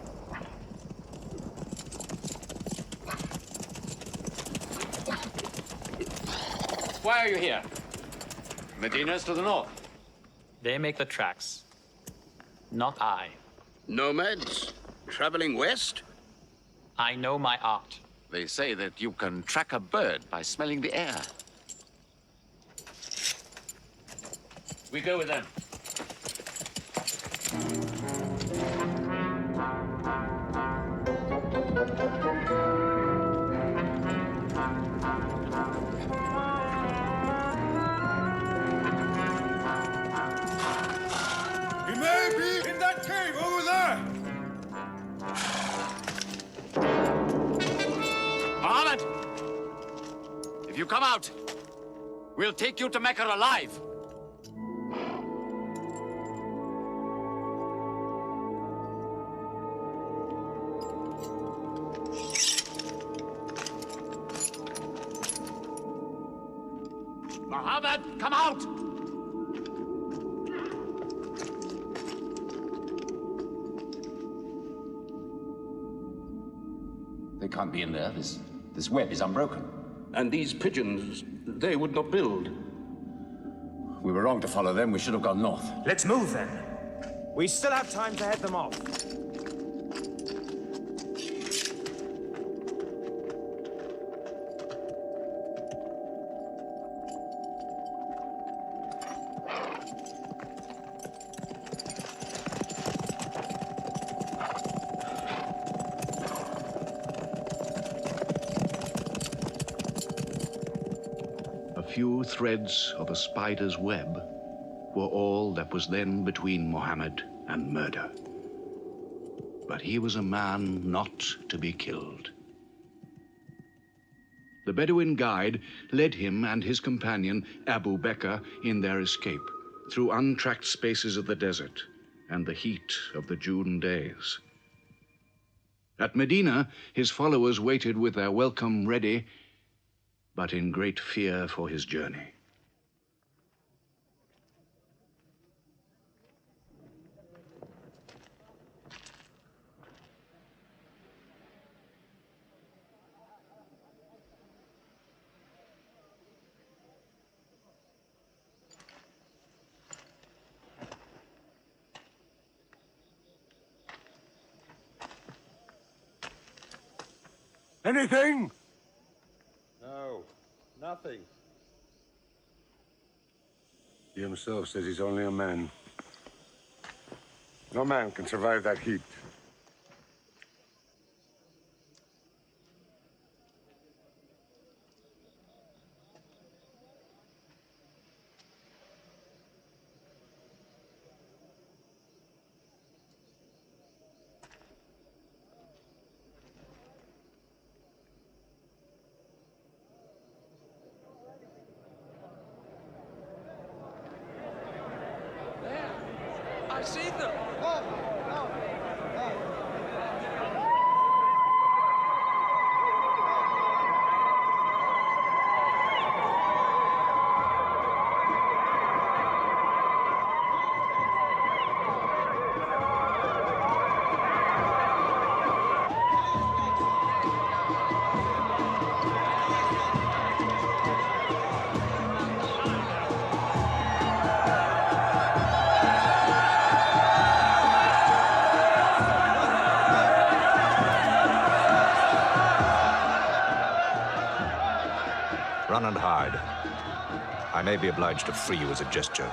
Why are you here? Medina's to the north. They make the tracks, not I. Nomads? Traveling west? I know my art. They say that you can track a bird by smelling the air. We go with them. He may be in that cave over there! Muhammad! If you come out, we'll take you to Mecca alive. Muhammad, come out! They can't be in there. This web is unbroken. And these pigeons, they would not build. We were wrong to follow them. We should have gone north. Let's move then. We still have time to head them off. A few threads of a spider's web were all that was then between Mohammed and murder. But he was a man not to be killed. The Bedouin guide led him and his companion, Abu Bakr, in their escape through untracked spaces of the desert and the heat of the June days. At Medina, his followers waited with their welcome ready, but in great fear for his journey. Anything? No, nothing. He himself says he's only a man. No man can survive that heat. I see them. Run and hide. I may be obliged to free you as a gesture.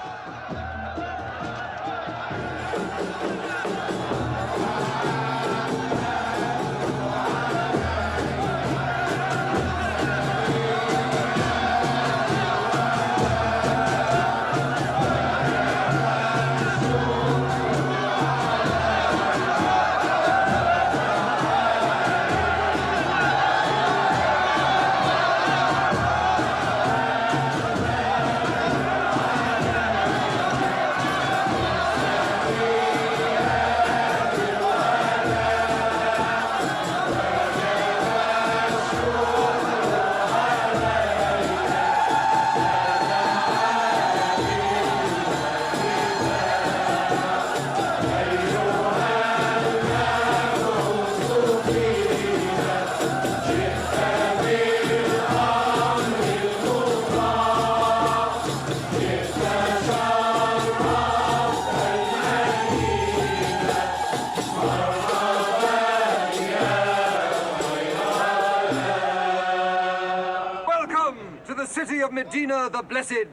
City of Medina the Blessed,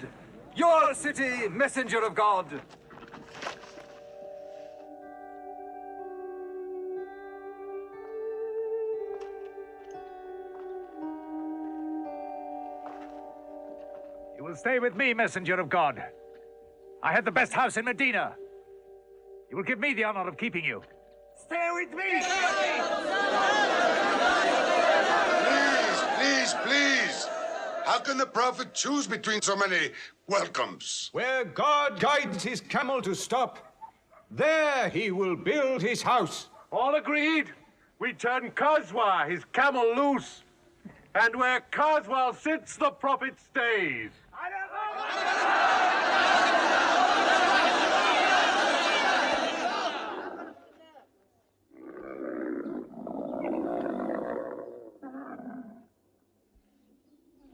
your city, messenger of God. You will stay with me, messenger of God. I had the best house in Medina. You will give me the honor of keeping you. Stay with me! Please! How can the Prophet choose between so many welcomes? Where God guides his camel to stop, there he will build his house. All agreed? We turn Khazwa, his camel, loose. And where Khazwa sits, the Prophet stays.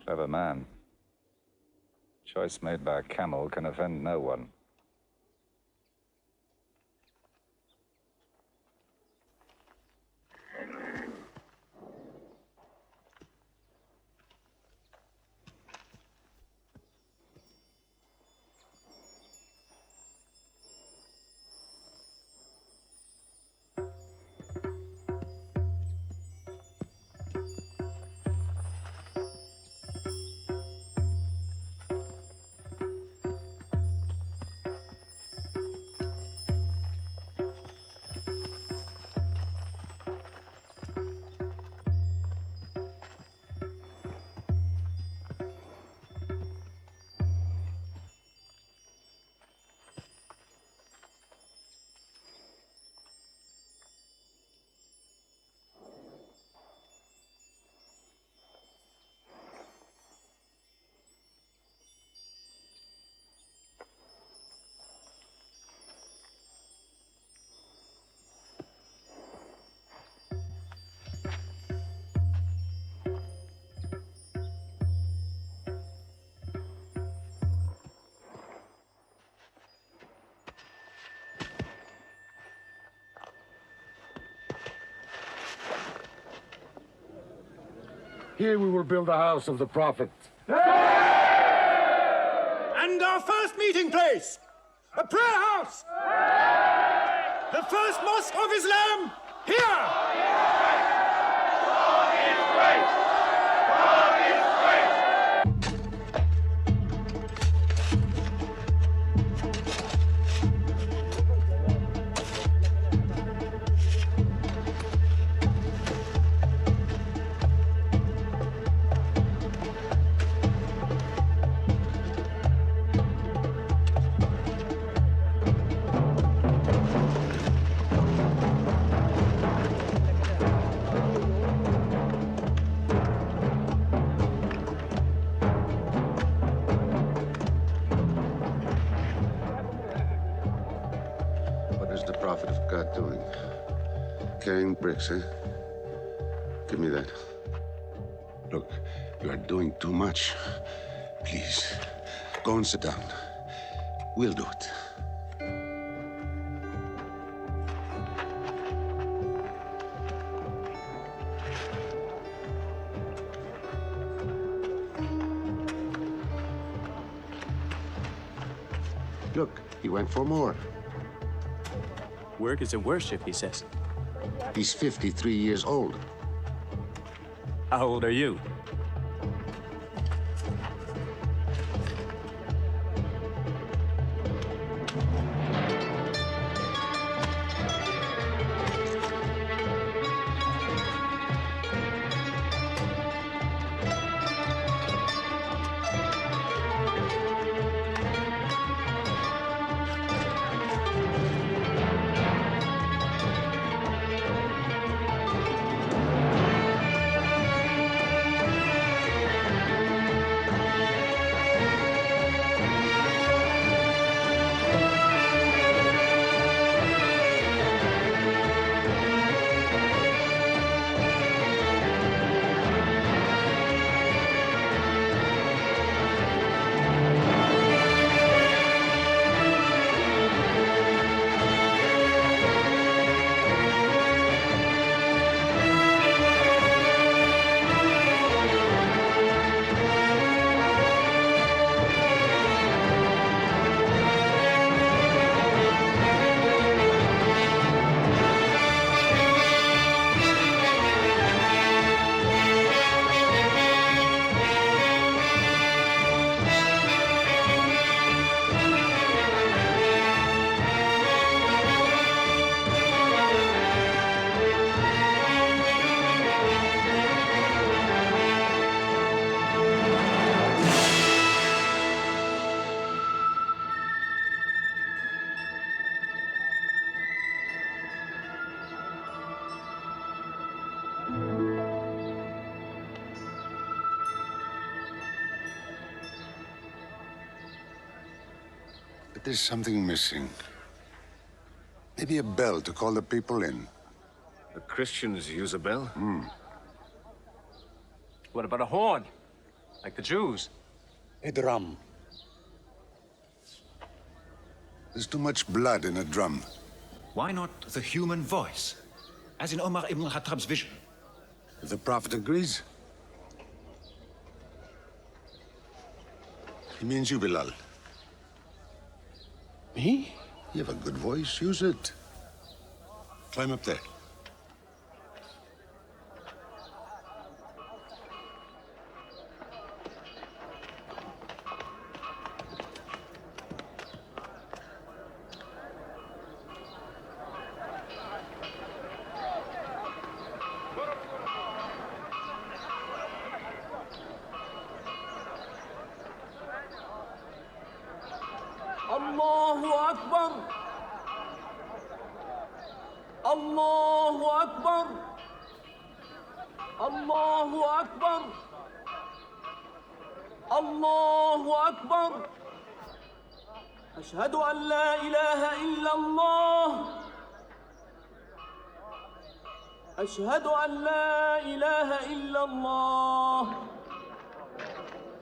Clever man. Choice made by a camel can offend no one. Here we will build the house of the Prophet. And our first meeting place, a prayer house. The first mosque of Islam, here. God is great. God is great. doing? Carrying bricks, eh? Give me that. Look, you are doing too much. Please, go and sit down. We'll do it. Look, he went for more. Work is a worship, he says. He's 53 years old. How old are you? But there's something missing. Maybe a bell to call the people in. The Christians use a bell? What about a horn? Like the Jews? A drum. There's too much blood in a drum. Why not the human voice, as in Omar ibn al-Khattab's vision? If the Prophet agrees. He means you, Bilal. Me? You have a good voice. Use it. Climb up there. الله أكبر الله أكبر الله أكبر الله أكبر أشهد أن لا إله إلا الله أشهد أن لا إله إلا الله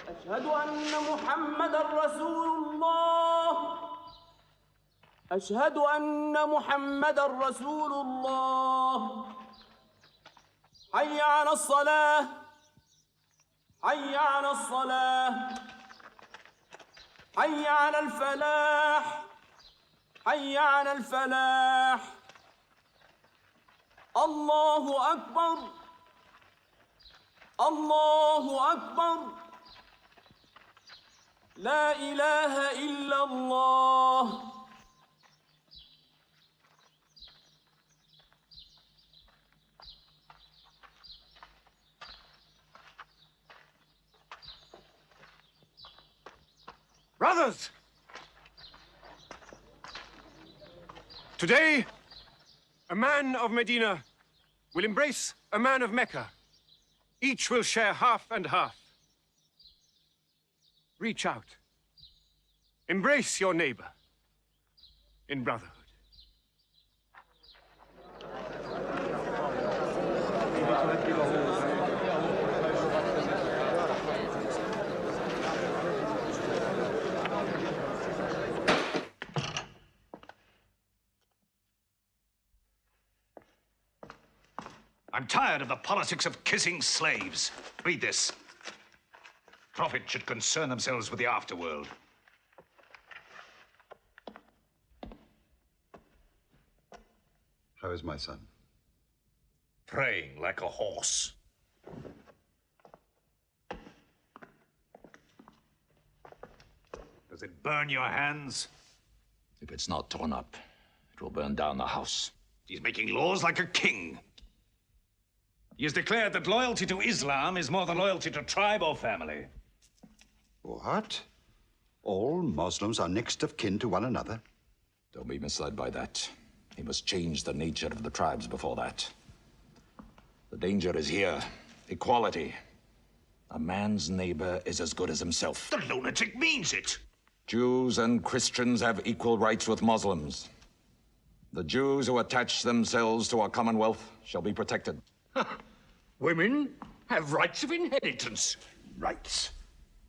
أشهد أن محمدًا رسول الله أشهد أن محمدًا رسول الله حي على الصلاة حي على الصلاة حي على الفلاح حي على الفلاح الله أكبر الله أكبر لا إله إلا الله Brothers! Today, a man of Medina will embrace a man of Mecca. Each will share half and half. Reach out. Embrace your neighbor in brotherhood. I'm tired of the politics of kissing slaves. Read this. Prophets should concern themselves with the afterworld. How is my son? Praying like a horse. Does it burn your hands? If it's not torn up, it will burn down the house. He's making laws like a king. He has declared that loyalty to Islam is more than loyalty to tribe or family. What? All Muslims are next of kin to one another? Don't be misled by that. He must change the nature of the tribes before that. The danger is here. Equality. A man's neighbor is as good as himself. The lunatic means it. Jews and Christians have equal rights with Muslims. The Jews who attach themselves to our commonwealth shall be protected. Women have rights of inheritance. Rights?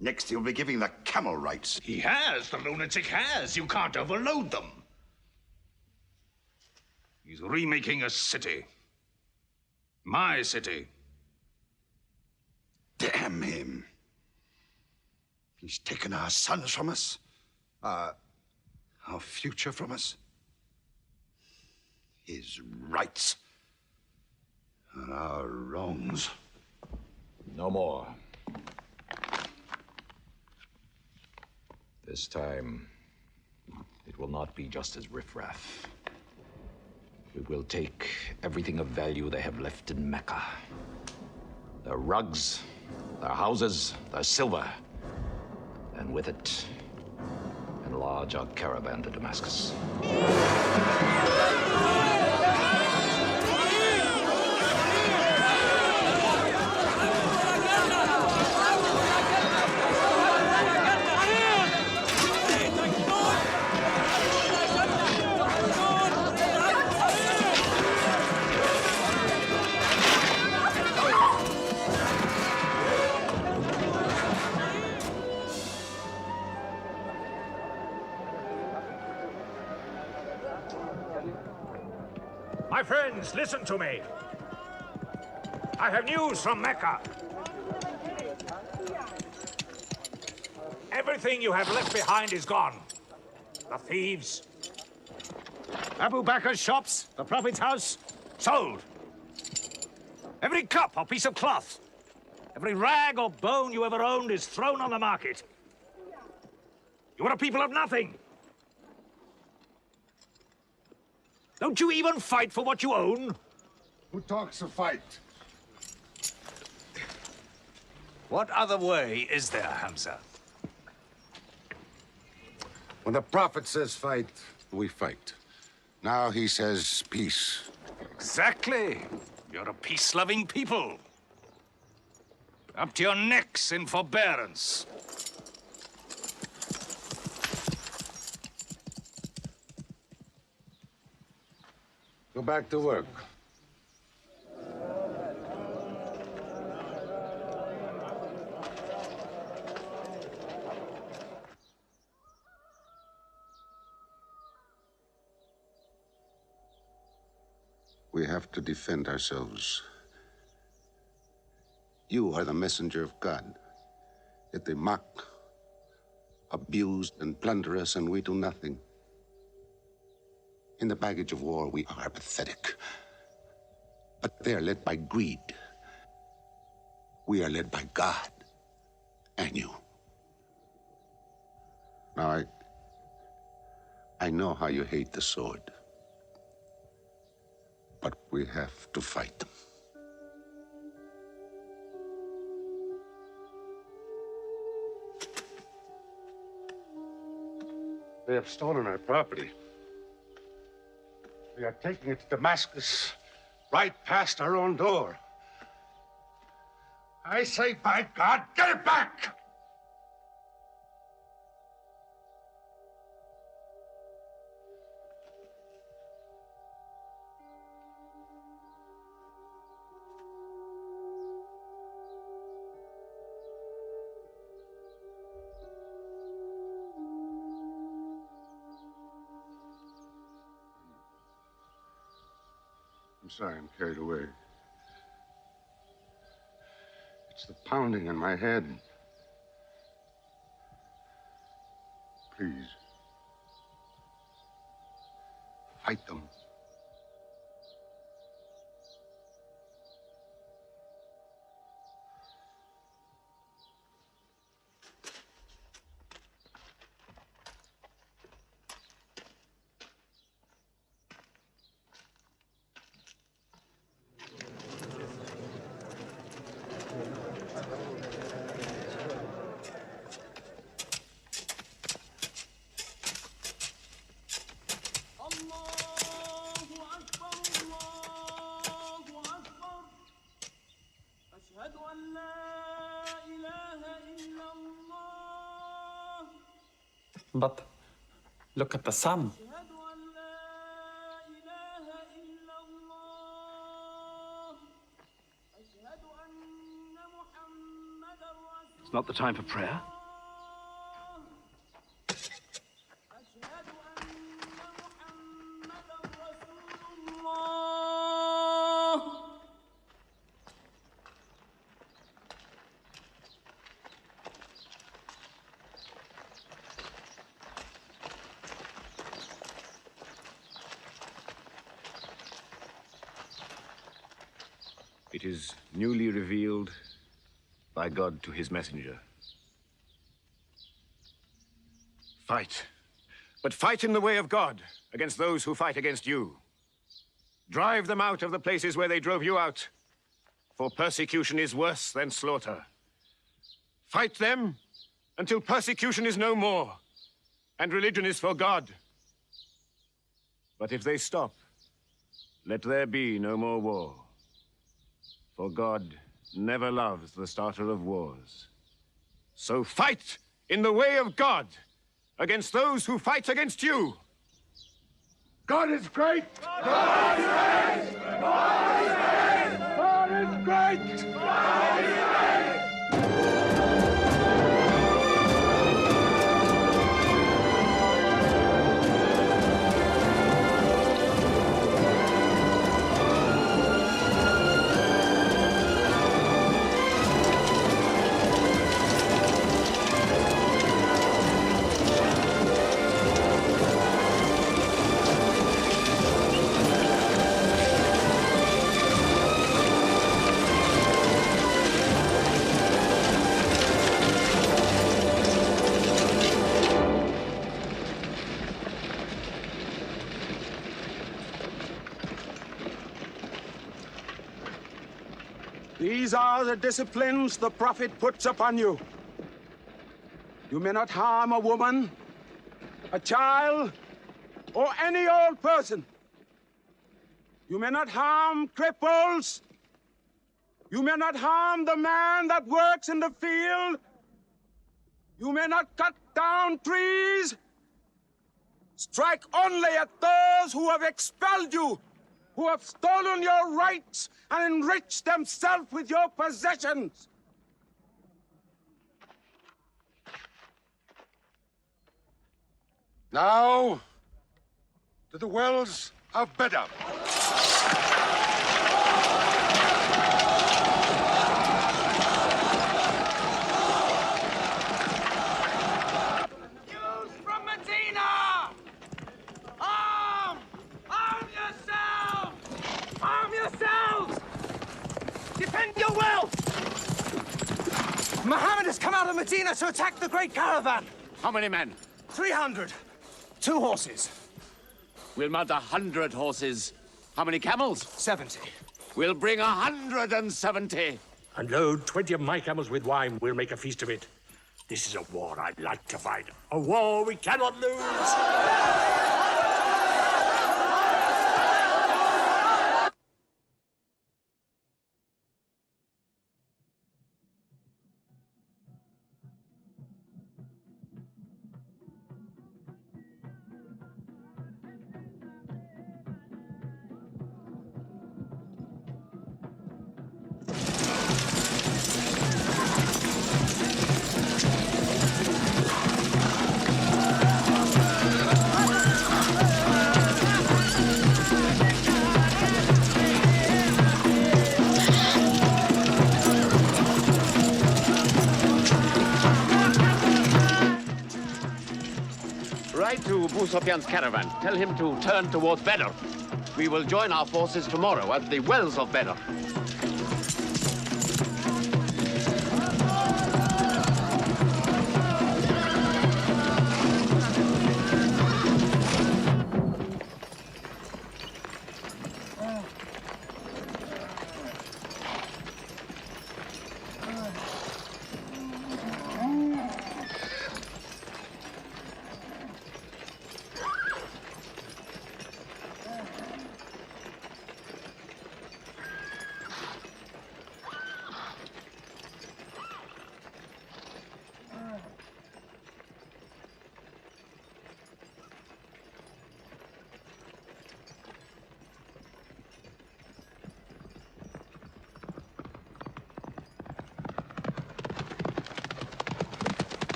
Next he'll be giving the camel rights. He has. The lunatic has. You can't overload them. He's remaking a city. My city. Damn him. He's taken our sons from us. Our future from us. His rights and our wrongs. No more. This time, it will not be just as riffraff. We will take everything of value they have left in Mecca. Their rugs, their houses, their silver. And with it, enlarge our caravan to Damascus. My friends, listen to me. I have news from Mecca. Everything you have left behind is gone. The thieves. Abu Bakr's shops, the Prophet's house, sold. Every cup or piece of cloth, every rag or bone you ever owned is thrown on the market. You are a people of nothing. Don't you even fight for what you own? Who talks of fight? What other way is there, Hamza? When the Prophet says fight, we fight. Now he says peace. Exactly. You're a peace-loving people. Up to your necks in forbearance. Go back to work. We have to defend ourselves. You are the messenger of God. Yet they mock, abuse, and plunder us, and we do nothing. In the baggage of war, we are pathetic. But they are led by greed. We are led by God and you. Now, I know how you hate the sword. But we have to fight them. They have stolen our property. We are taking it to Damascus, right past our own door. I say, by God, get it back! I'm sorry, I'm carried away. It's the pounding in my head. Please. Fight them. But look at the sun. It's not the time for prayer. It is newly revealed by God to his messenger. Fight. But fight in the way of God against those who fight against you. Drive them out of the places where they drove you out, for persecution is worse than slaughter. Fight them until persecution is no more and religion is for God. But if they stop, let there be no more war. For God never loves the starter of wars. So fight in the way of God against those who fight against you. God is great! God is great! God is great! God is great! God is great! These are the disciplines the prophet puts upon you. You may not harm a woman, a child, or any old person. You may not harm cripples. You may not harm the man that works in the field. You may not cut down trees. Strike only at those who have expelled you, who have stolen your rights and enriched themselves with your possessions. Now, to the wells of Bedab. Jews from Medina! Arm! Arm yourselves! Arm yourselves! Defend your wealth! Muhammad has come out of Medina to attack the great caravan. How many men? 300. 2 horses. We'll mount 100 horses. How many camels? 70. We'll bring 170. And load 20 of my camels with wine. We'll make a feast of it. This is a war I'd like to fight. A war we cannot lose. Write to Abu Sufyan's caravan. Tell him to turn towards Badr. We will join our forces tomorrow at the wells of Badr.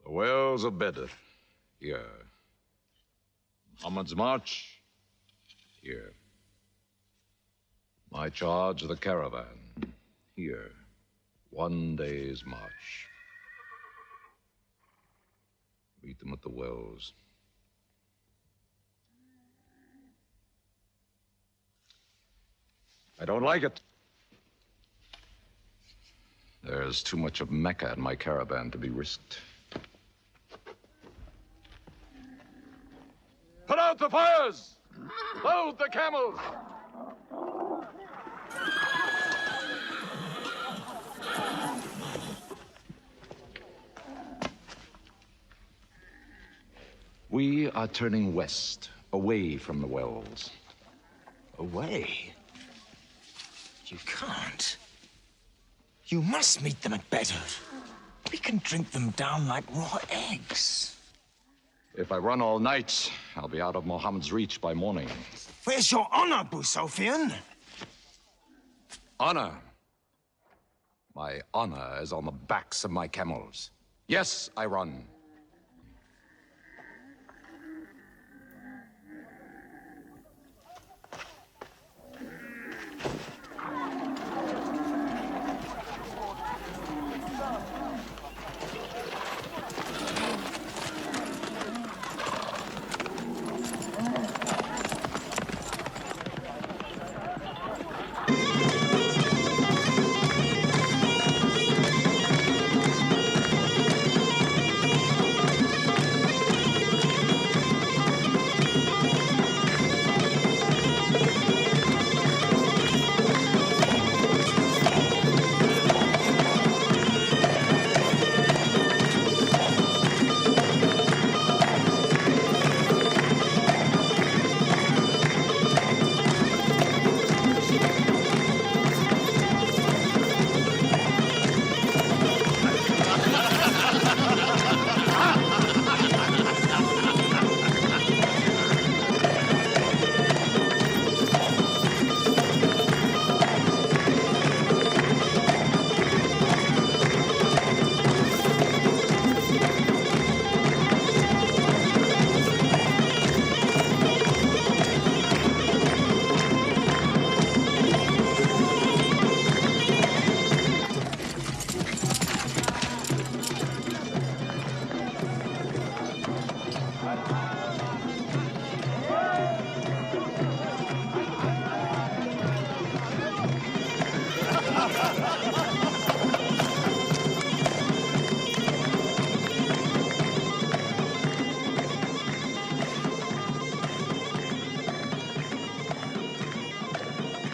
Wells of Badr, here. Muhammad's march, here. My charge of the caravan, here. 1 day's march. Meet them at the wells. I don't like it. There's too much of Mecca in my caravan to be risked. Put out the fires! Load the camels! We are turning west, away from the wells. Away? You can't. You must meet them at Badr. We can drink them down like raw eggs. If I run all night, I'll be out of Muhammad's reach by morning. Where's your honor, Abu Sufyan? Honor? My honor is on the backs of my camels. Yes, I run.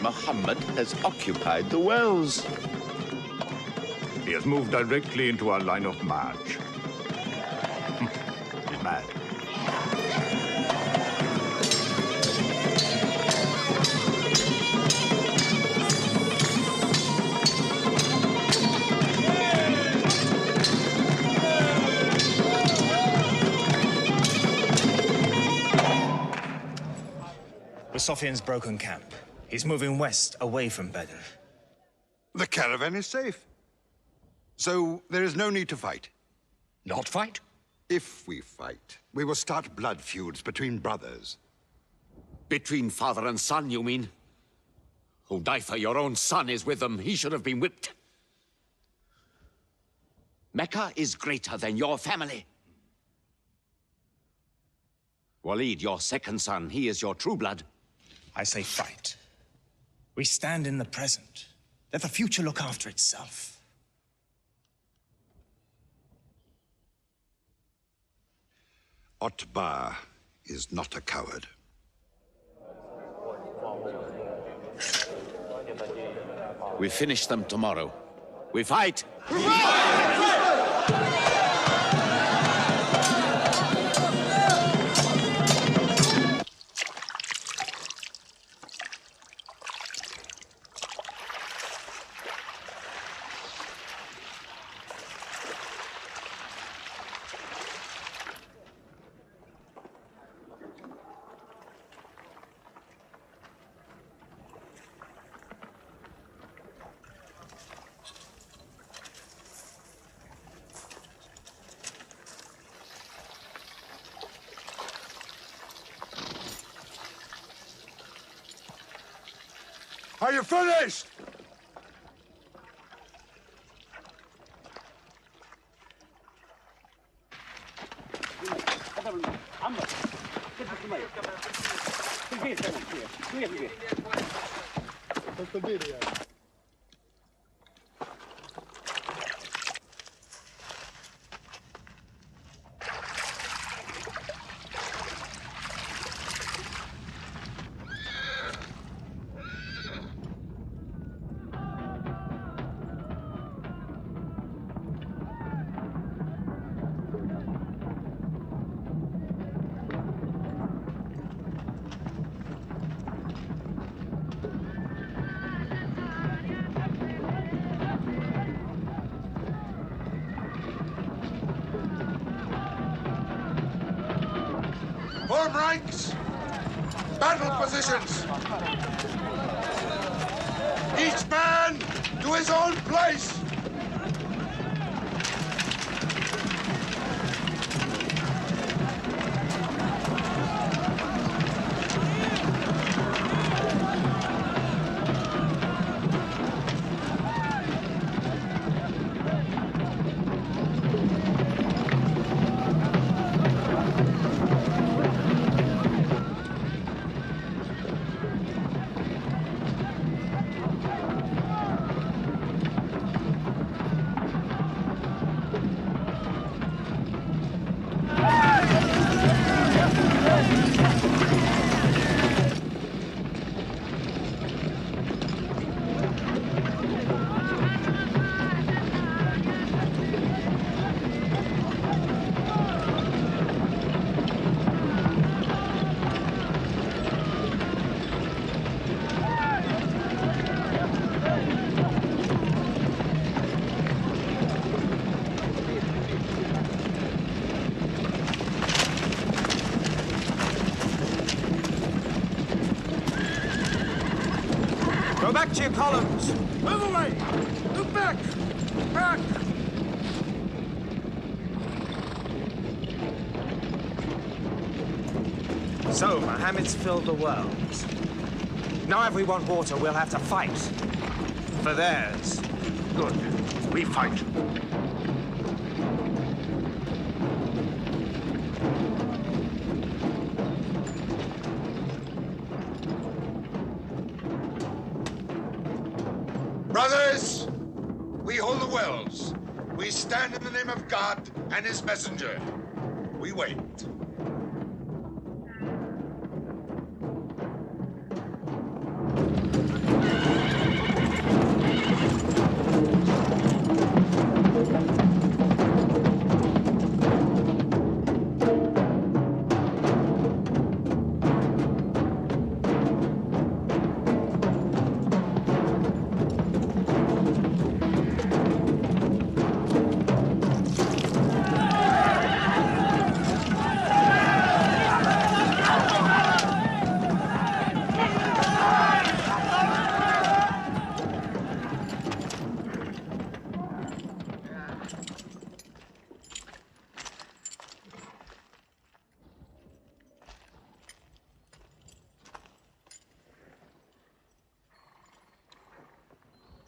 Muhammad has occupied the wells. He has moved directly into our line of march. He's mad. Sufyan's broken camp. He's moving west, away from Badr. The caravan is safe. So there is no need to fight. Not fight? If we fight, we will start blood feuds between brothers. Between father and son, you mean? Hudayfa, your own son, is with them. He should have been whipped. Mecca is greater than your family. Walid, your second son, he is your true blood. I say fight. We stand in the present. Let the future look after itself. Otbah is not a coward. We finish them tomorrow. We fight! Are you finished? Form ranks! Battle positions! Each man to his own place! Go back to your columns. Move away! Look back! Back! So, Mohammed's filled the world. Now if we want water, we'll have to fight. For theirs. Good. We fight. Brothers, we hold the wells. We stand in the name of God and his messenger. We wait.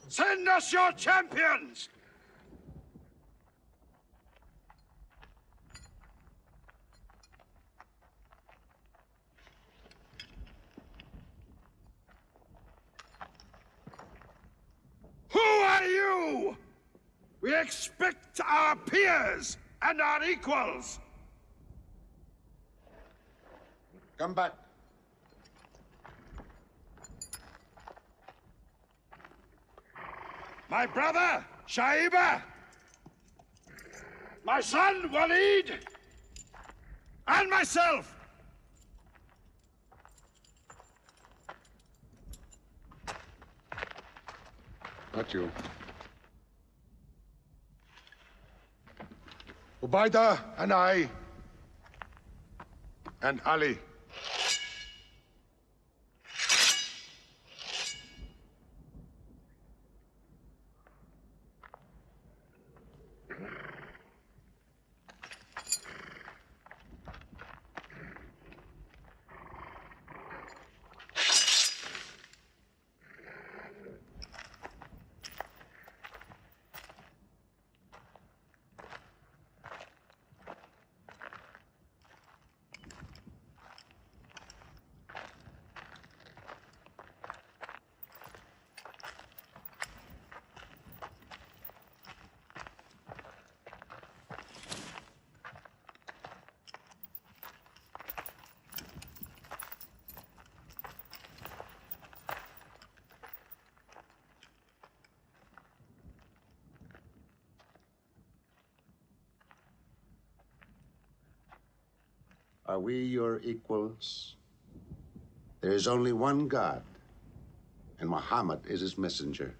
Send us your champions! Who are you? We expect our peers and our equals. Come back. My brother, Shaiba. My son, Walid. And myself. Not you. Ubaidah and I. And Ali. Are we your equals? There is only one God, and Muhammad is his messenger.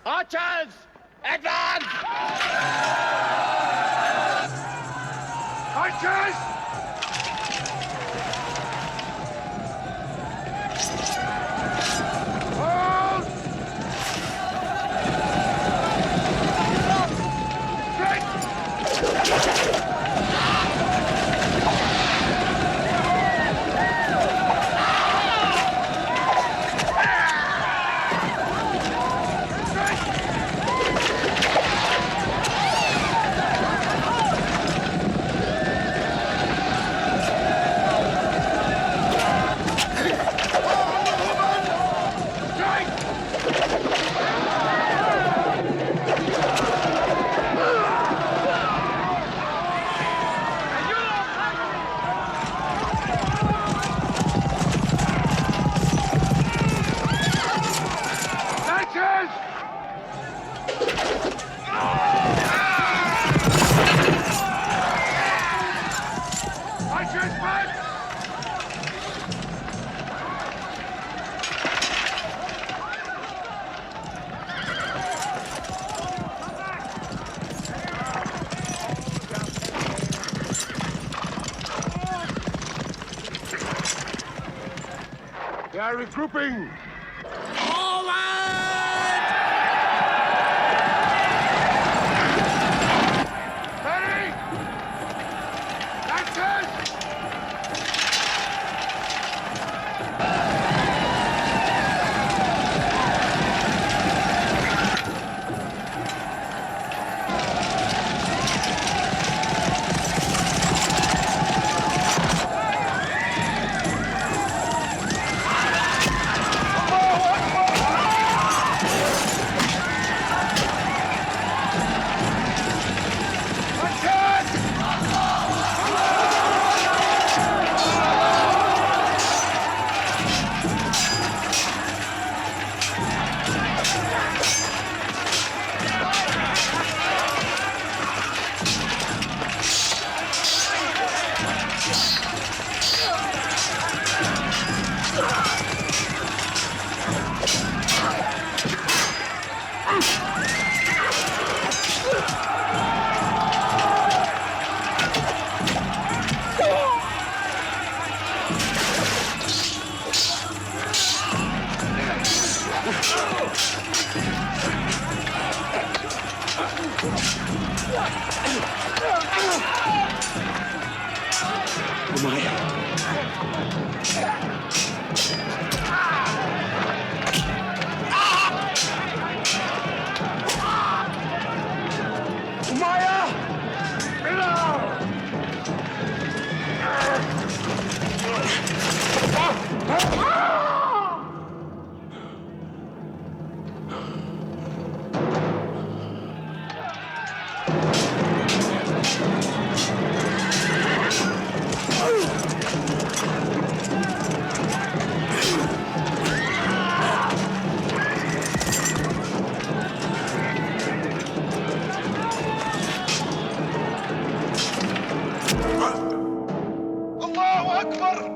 Archers, advance! Archers! Hold! are regrouping. Ready? That's it! الله أكبر!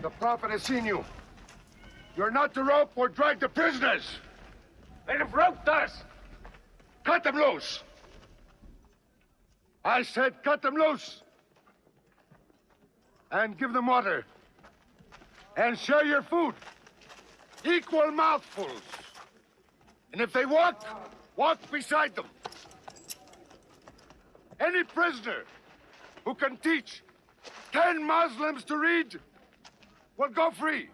The Prophet has seen you. You're not to rope or drag the prisoners. They have roped us. Cut them loose. I said cut them loose. And give them water. And share your food. Equal mouthfuls. And if they walk, walk beside them. Any prisoner who can teach 10 Muslims to read will go free.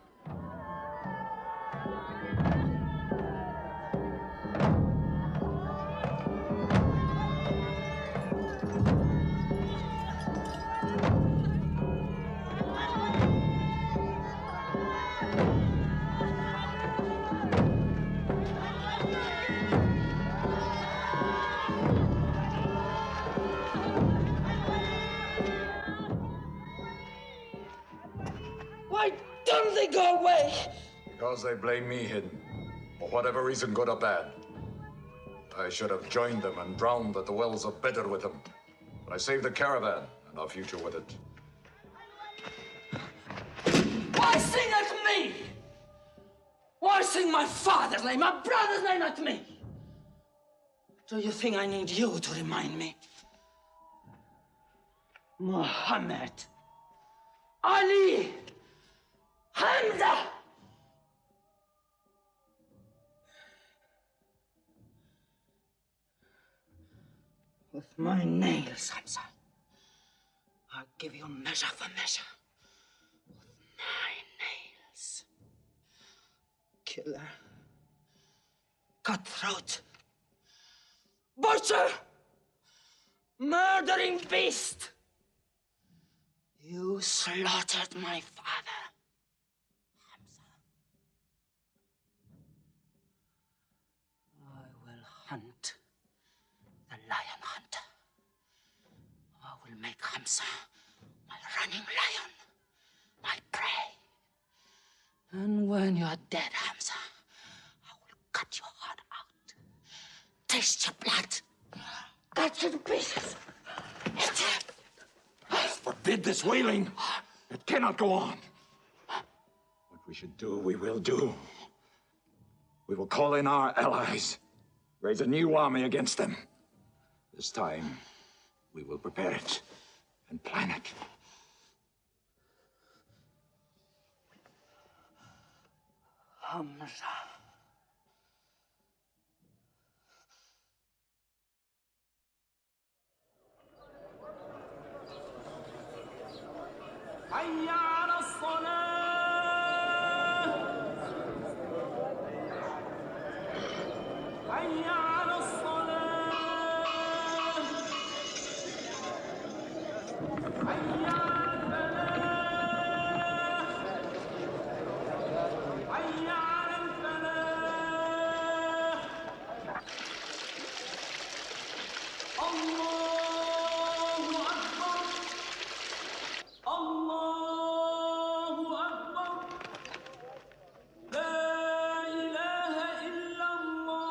Why don't they go away? Because they blame me, Hidden. For whatever reason, good or bad. I should have joined them and drowned at the wells of Bedr with them. But I saved the caravan and our future with it. Why sing at me? Why sing my father's name, my brother's name at me? Do you think I need you to remind me? Muhammad, Ali, Hamza! With my nails, Hamza, I'll give you measure for measure. With my nails. Killer. Cutthroat. Butcher! Murdering beast! You slaughtered my father, Hamza. I will hunt the lion hunter. I will make Hamza my running lion, my prey. And when you are dead, Hamza, I will cut your heart out. Taste your blood. Cut you to pieces. Eat it. Forbid this wailing. It cannot go on. What we should do, we will do. We will call in our allies, raise a new army against them. This time, we will prepare it and plan it. Hamza. حي على الصلاة حي على الصلاة حي على الفلاح حي على الفلاح الله أكبر الله أكبر لا إله إلا الله.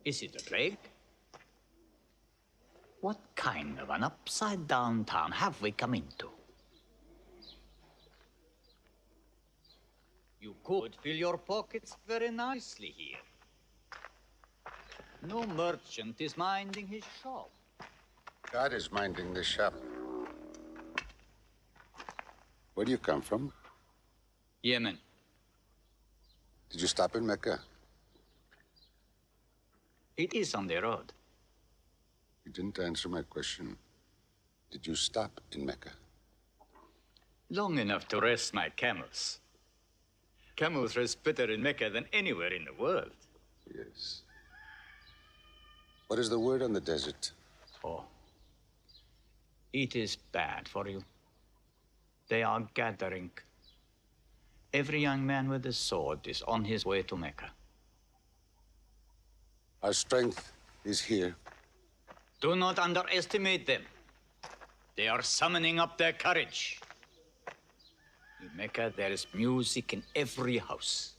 Is it a plague? What kind of an upside-down town have we come into? You could fill your pockets very nicely here. No merchant is minding his shop. God is minding the shop. Where do you come from? Yemen. Did you stop in Mecca? It is on the road. You didn't answer my question. Did you stop in Mecca? Long enough to rest my camels. Camels rest better in Mecca than anywhere in the world. Yes. What is the word on the desert? Oh. It is bad for you. They are gathering. Every young man with a sword is on his way to Mecca. Our strength is here. Do not underestimate them. They are summoning up their courage. In Mecca, there is music in every house.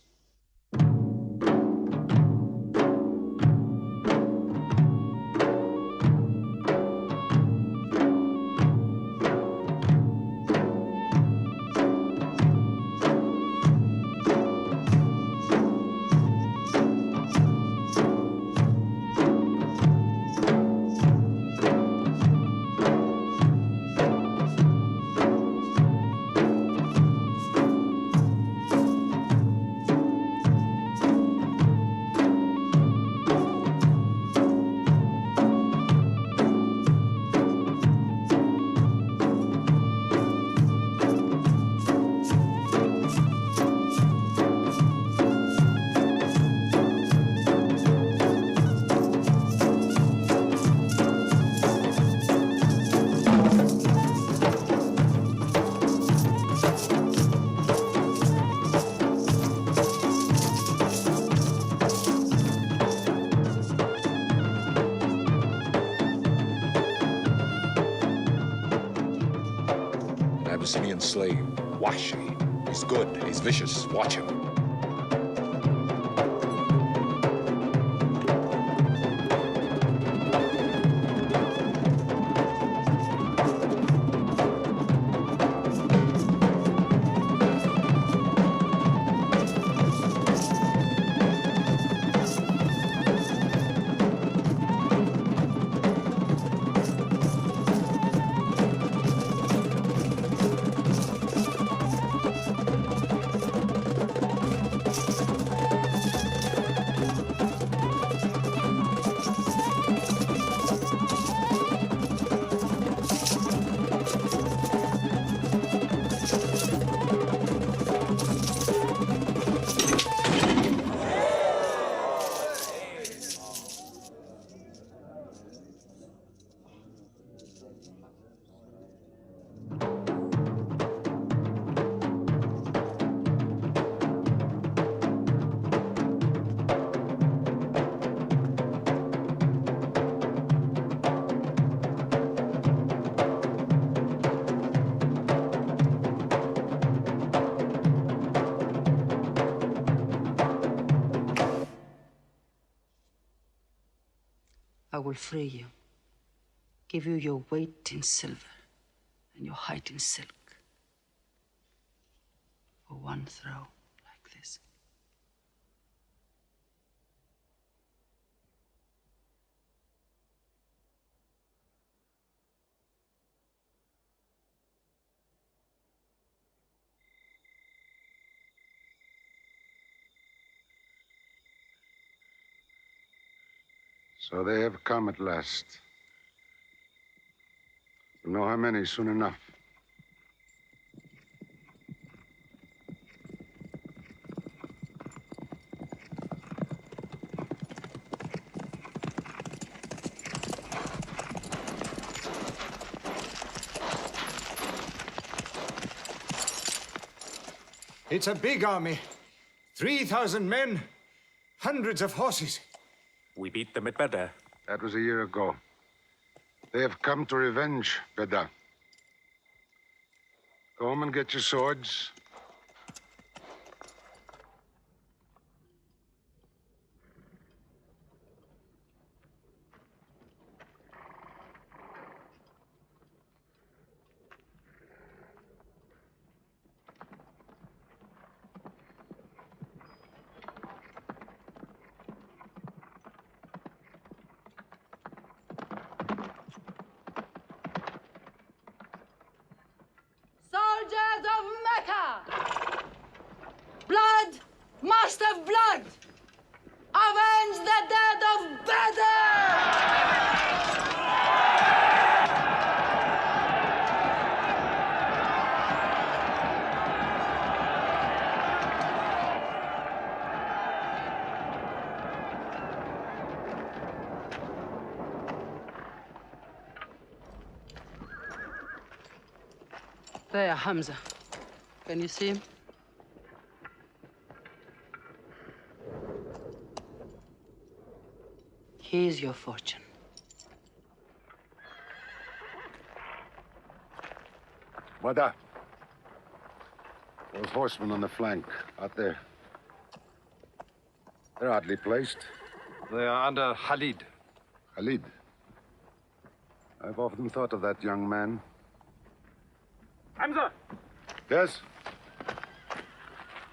Abyssinian slave, Wahshi. He's good, he's vicious. Watch him. I will free you, give you your weight in silver and your height in silk for one throw like this. So they have come at last. We'll know how many soon enough. It's a big army. 3,000 men, hundreds of horses. We beat them at Badr. That was a year ago. They have come to revenge, Beda. Go home and get your swords. Soldiers of Mecca! Blood must have blood! Avenge the dead of Badr! There, Hamza. Can you see him? Here's your fortune. Wada. Those horsemen on the flank, out there. They're oddly placed. They are under Khalid. Khalid. I've often thought of that young man. Hamza! Yes?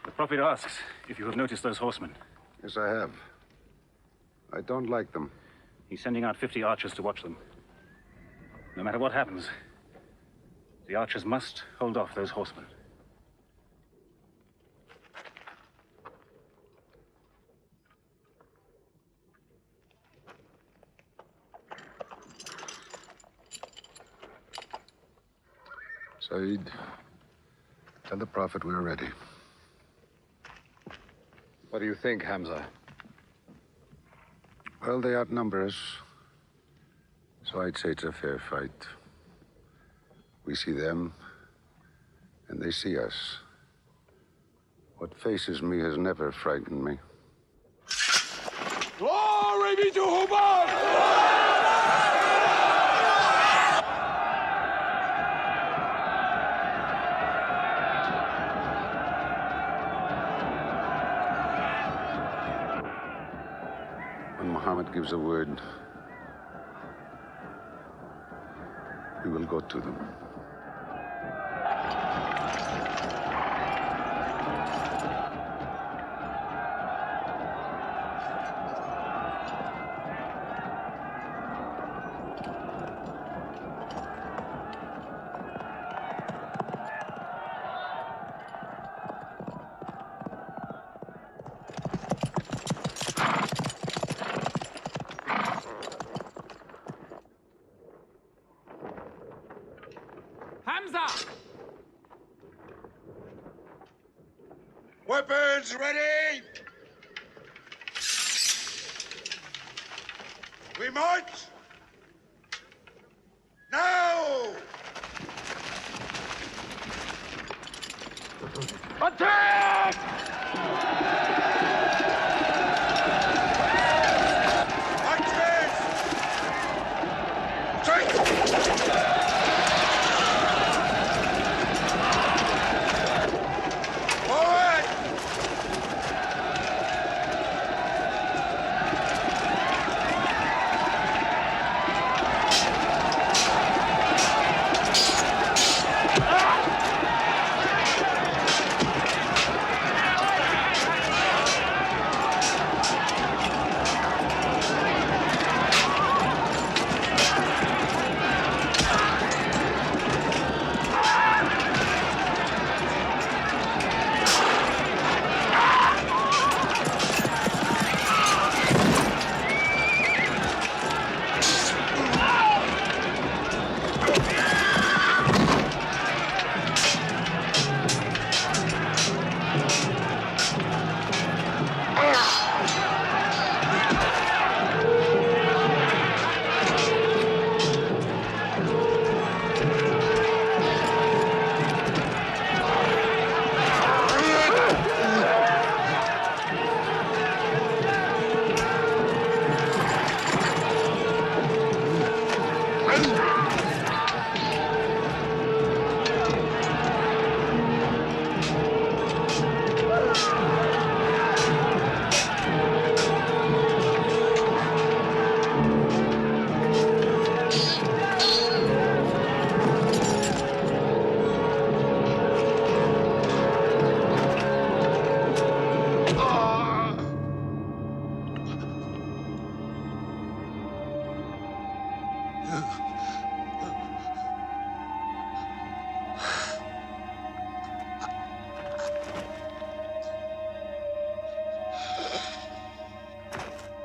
The Prophet asks if you have noticed those horsemen. Yes, I have. I don't like them. He's sending out 50 archers to watch them. No matter what happens, the archers must hold off those horsemen. Saeed, tell the Prophet we're ready. What do you think, Hamza? Well, they outnumber us, so I'd say it's a fair fight. We see them, and they see us. What faces me has never frightened me. Glory be to Hubbard! Muhammad gives a word, we will go to them. Hamza! Weapons ready! We march! Now! Attack!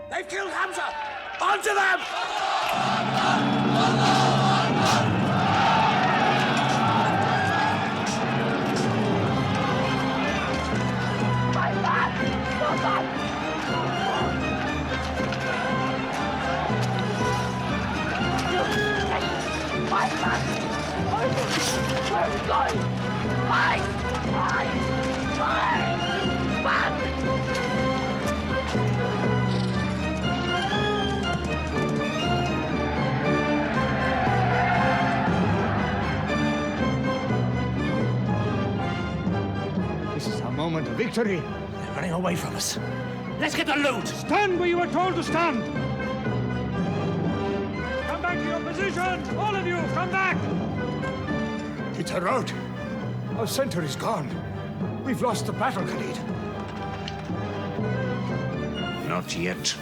They've killed Hamza! Onto them! This is our moment of victory. They're running away from us. Let's get the loot! Stand where you were told to stand! Come back to your position! All of you, come back! It's a rout. Our center is gone. We've lost the battle, Khalid. Not yet.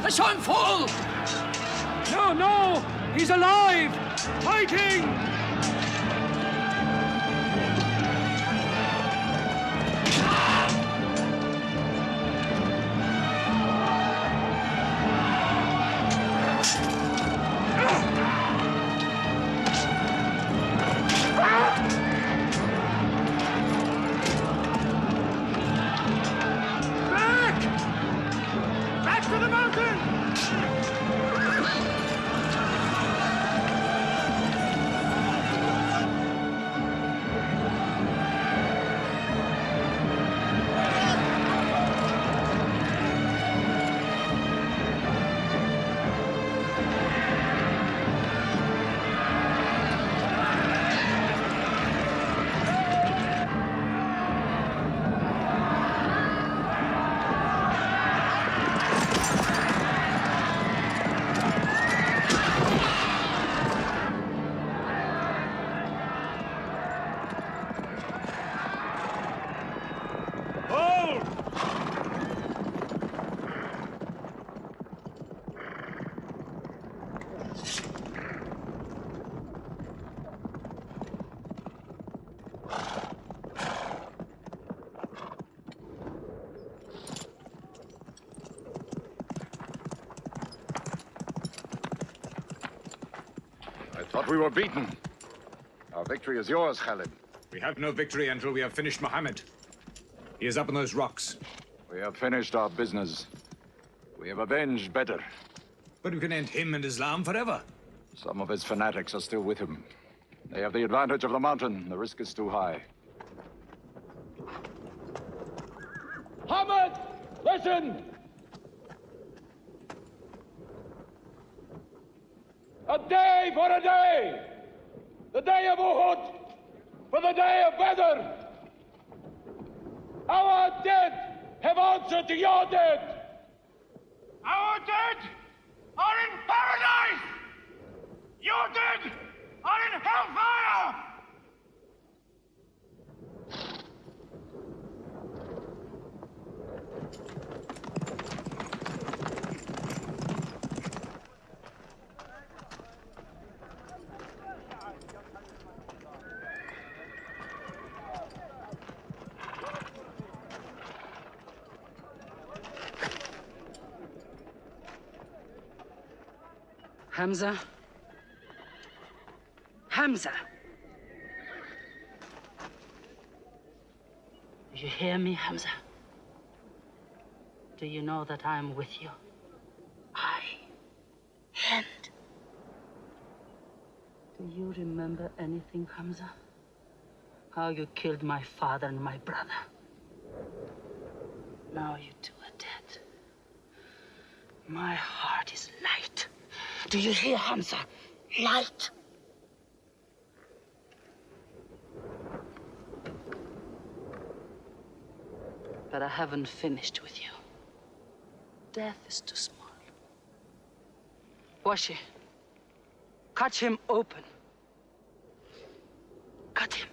It's so full! No, no! He's alive! Fighting! Back to the mountain! I thought we were beaten. Our victory is yours, Khalid. We have no victory until we have finished Muhammad. He is up on those rocks. We have finished our business. We have avenged Badr. But we can end him and Islam forever. Some of his fanatics are still with him. They have the advantage of the mountain. The risk is too high. Muhammad, listen! A day for a day! The day of Uhud for the day of Badr! Our dead have answered to your dead! Our dead are in paradise! Your dead are in hellfire! Hamza? Hamza! Do you hear me, Hamza? Do you know that I'm with you? And do you remember anything, Hamza? How you killed my father and my brother. Now you two are dead. My heart is light. Do you hear, Hamza? Light. But I haven't finished with you. Death is too small. Washi, cut him open. Cut him.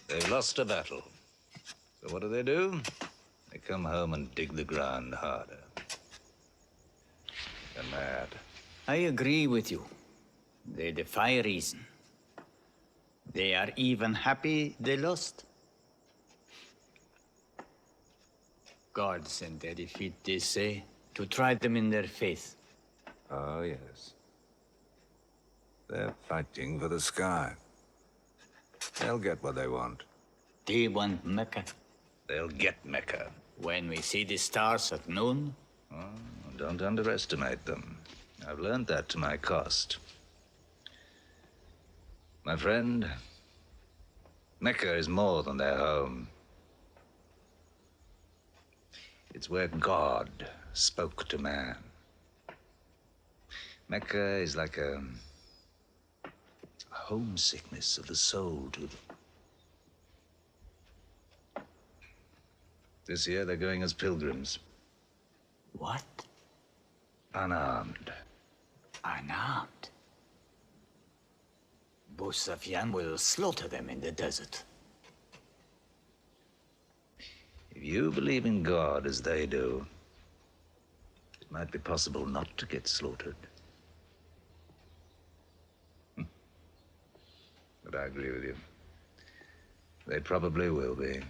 They've lost a battle. So what do? They come home and dig the ground harder. They're mad. I agree with you. They defy reason. They are even happy they lost. God sent their defeat, they say, to try them in their faith. Oh, yes. They're fighting for the sky. They'll get what they want. They want Mecca. They'll get Mecca. When we see the stars at noon? Oh, don't underestimate them. I've learned that to my cost. My friend, Mecca is more than their home. It's where God spoke to man. Mecca is like a homesickness of the soul to them. This year they're going as pilgrims. What? Unarmed. Unarmed? Abu Sufyan will slaughter them in the desert. If you believe in God as they do, it might be possible not to get slaughtered. But I agree with you. They probably will be.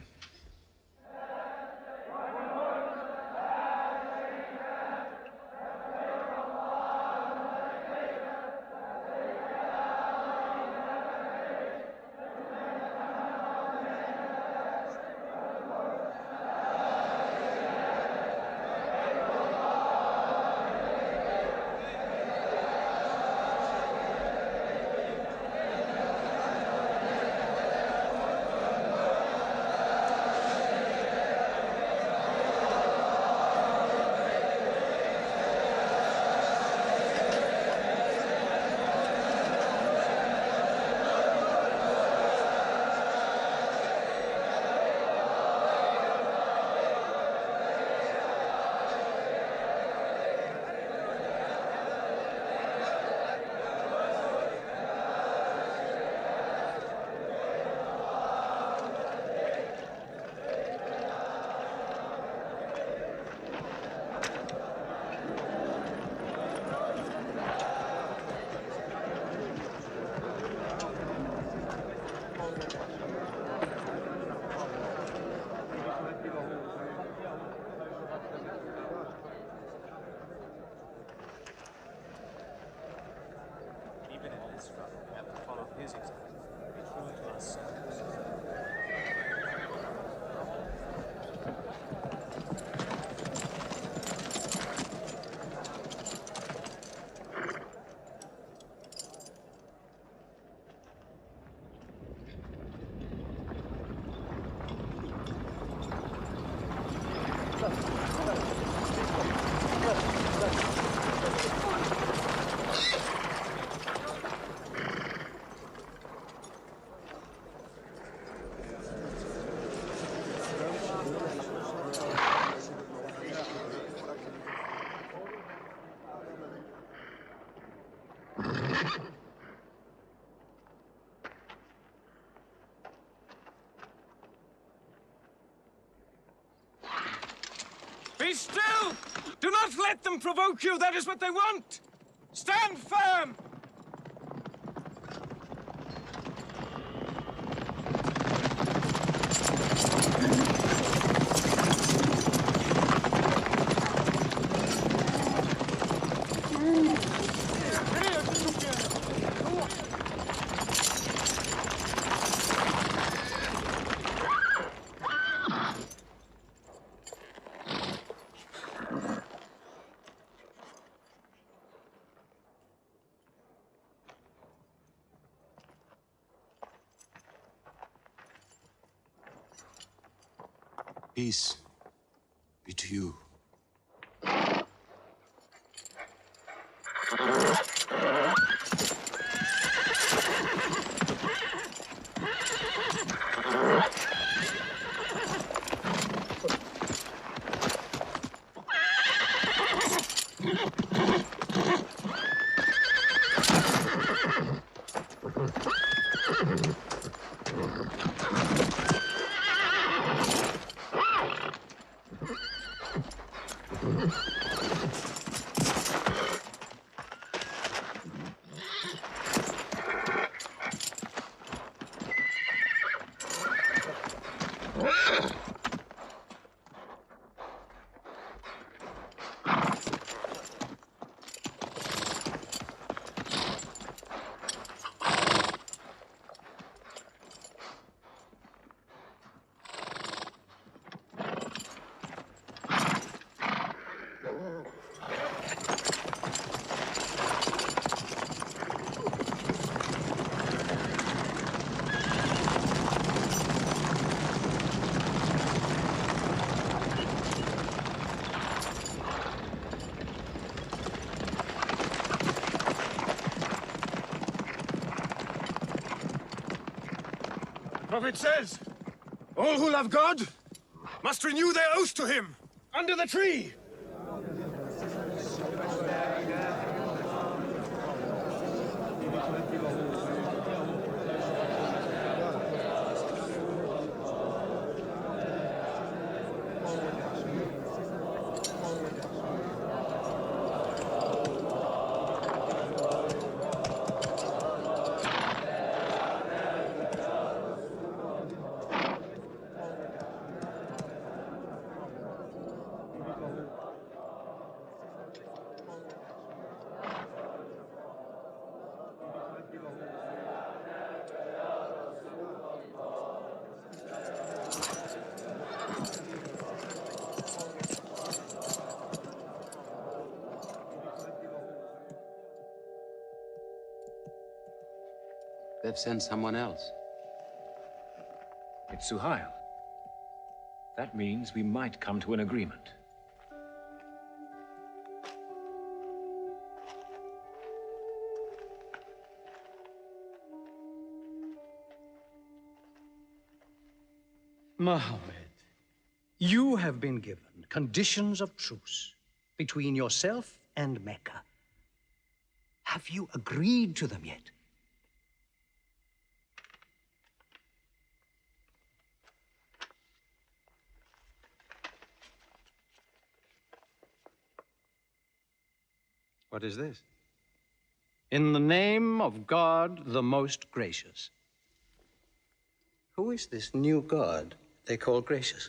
Be still! Do not let them provoke you. That is what they want. Stand firm! Peace be to you. The Prophet says, all who love God must renew their oath to him under the tree. They've sent someone else. It's Suhail. That means we might come to an agreement. Muhammad, you have been given conditions of truce between yourself and Mecca. Have you agreed to them yet? What is this? In the name of God, the most gracious. Who is this new God they call gracious?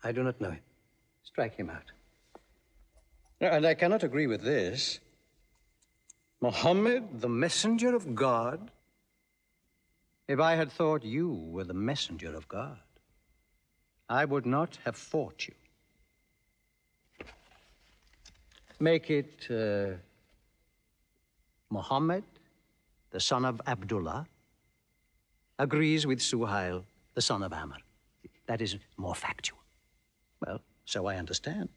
I do not know him. Strike him out. And I cannot agree with this. Muhammad, the messenger of God? If I had thought you were the messenger of God, I would not have fought you. Make it Muhammad, the son of Abdullah, agrees with Suhail, the son of Amr. That is more factual. Well, so I understand.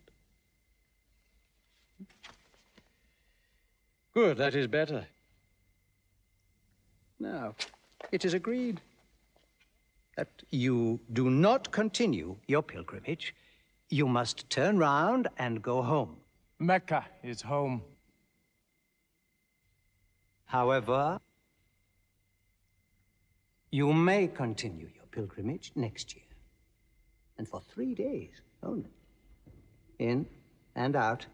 Good, that is better. Now, it is agreed that you do not continue your pilgrimage. You must turn round and go home. Mecca is home. However, you may continue your pilgrimage next year, and for 3 days only, in and out.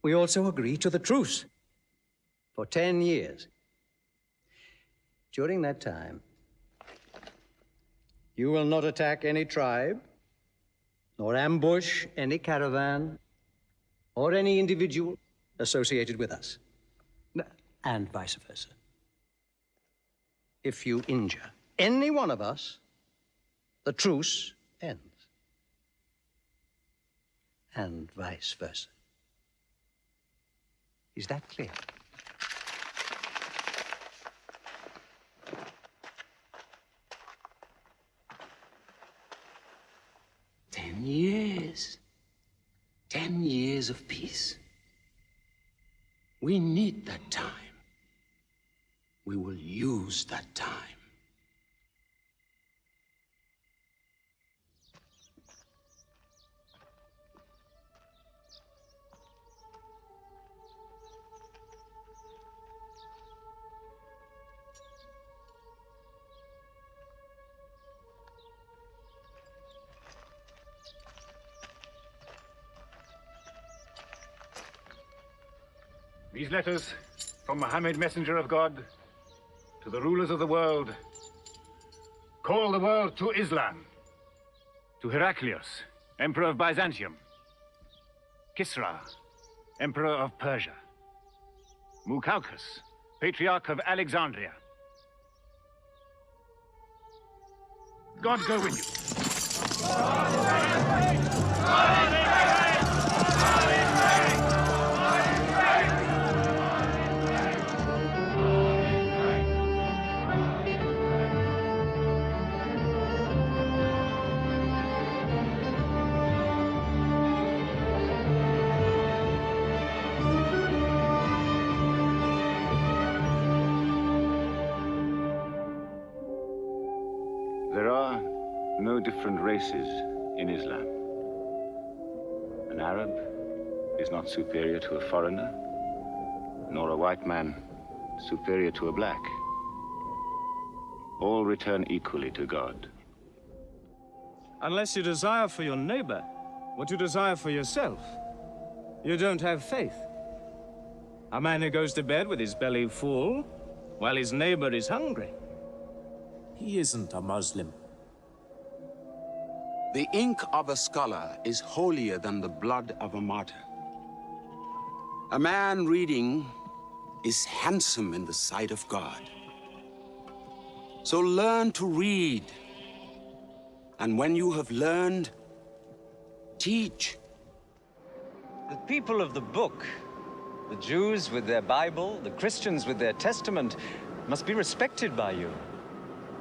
We also agree to the truce for 10 years. During that time, you will not attack any tribe, nor ambush any caravan, or any individual associated with us, and vice versa. If you injure any one of us, the truce ends, and vice versa. Is that clear? Years. 10 years of peace. We need that time. We will use that time. These letters from Muhammad, messenger of God, to the rulers of the world, call the world to Islam. To Heraclius, Emperor of Byzantium. Kisra, Emperor of Persia. Mukaukis, Patriarch of Alexandria. God go with you. There are no different races in Islam. An Arab is not superior to a foreigner, nor a white man superior to a black. All return equally to God. Unless you desire for your neighbor what you desire for yourself, you don't have faith. A man who goes to bed with his belly full while his neighbor is hungry. He isn't a Muslim. The ink of a scholar is holier than the blood of a martyr. A man reading is handsome in the sight of God. So learn to read. And when you have learned, teach. The people of the book, the Jews with their Bible, the Christians with their Testament, must be respected by you.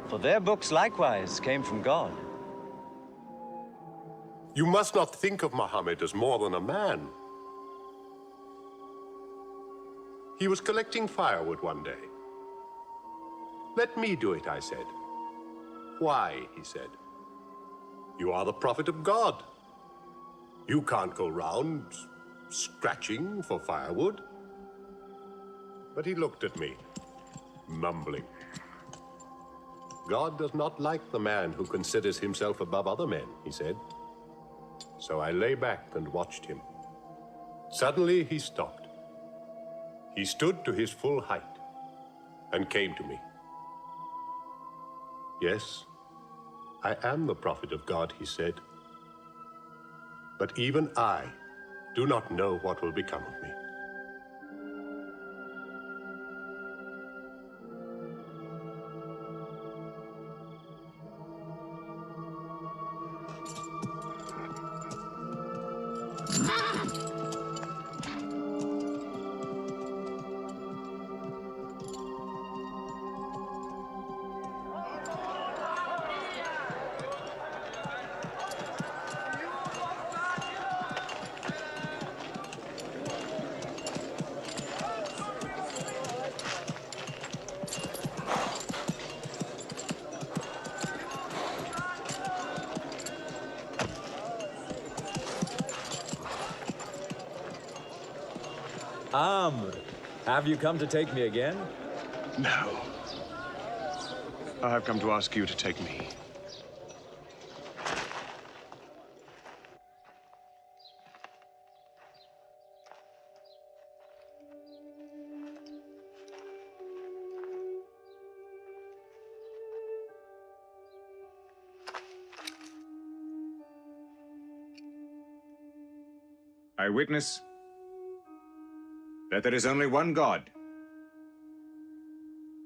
For their books likewise came from God. You must not think of Muhammad as more than a man. He was collecting firewood one day. Let me do it, I said. Why, he said. You are the prophet of God. You can't go round scratching for firewood. But he looked at me, mumbling. God does not like the man who considers himself above other men, he said. So I lay back and watched him. Suddenly he stopped. He stood to his full height and came to me. Yes, I am the prophet of God, he said. But even I do not know what will become of me. Have you come to take me again? No. I have come to ask you to take me. I witness that there is only one God,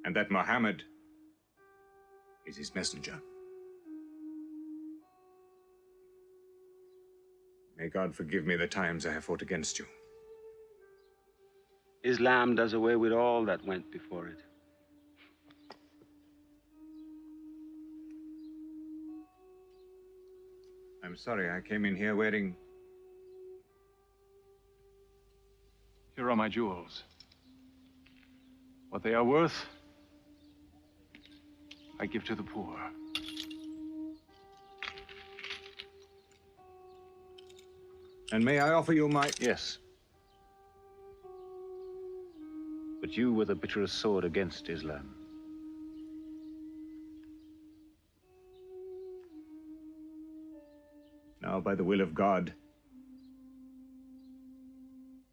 and that Muhammad is his messenger. May God forgive me the times I have fought against you. Islam does away with all that went before it. I'm sorry, I came in here wearing... Here are my jewels. What they are worth, I give to the poor. And may I offer you my... Yes. But you were the bitterest sword against Islam. Now, by the will of God,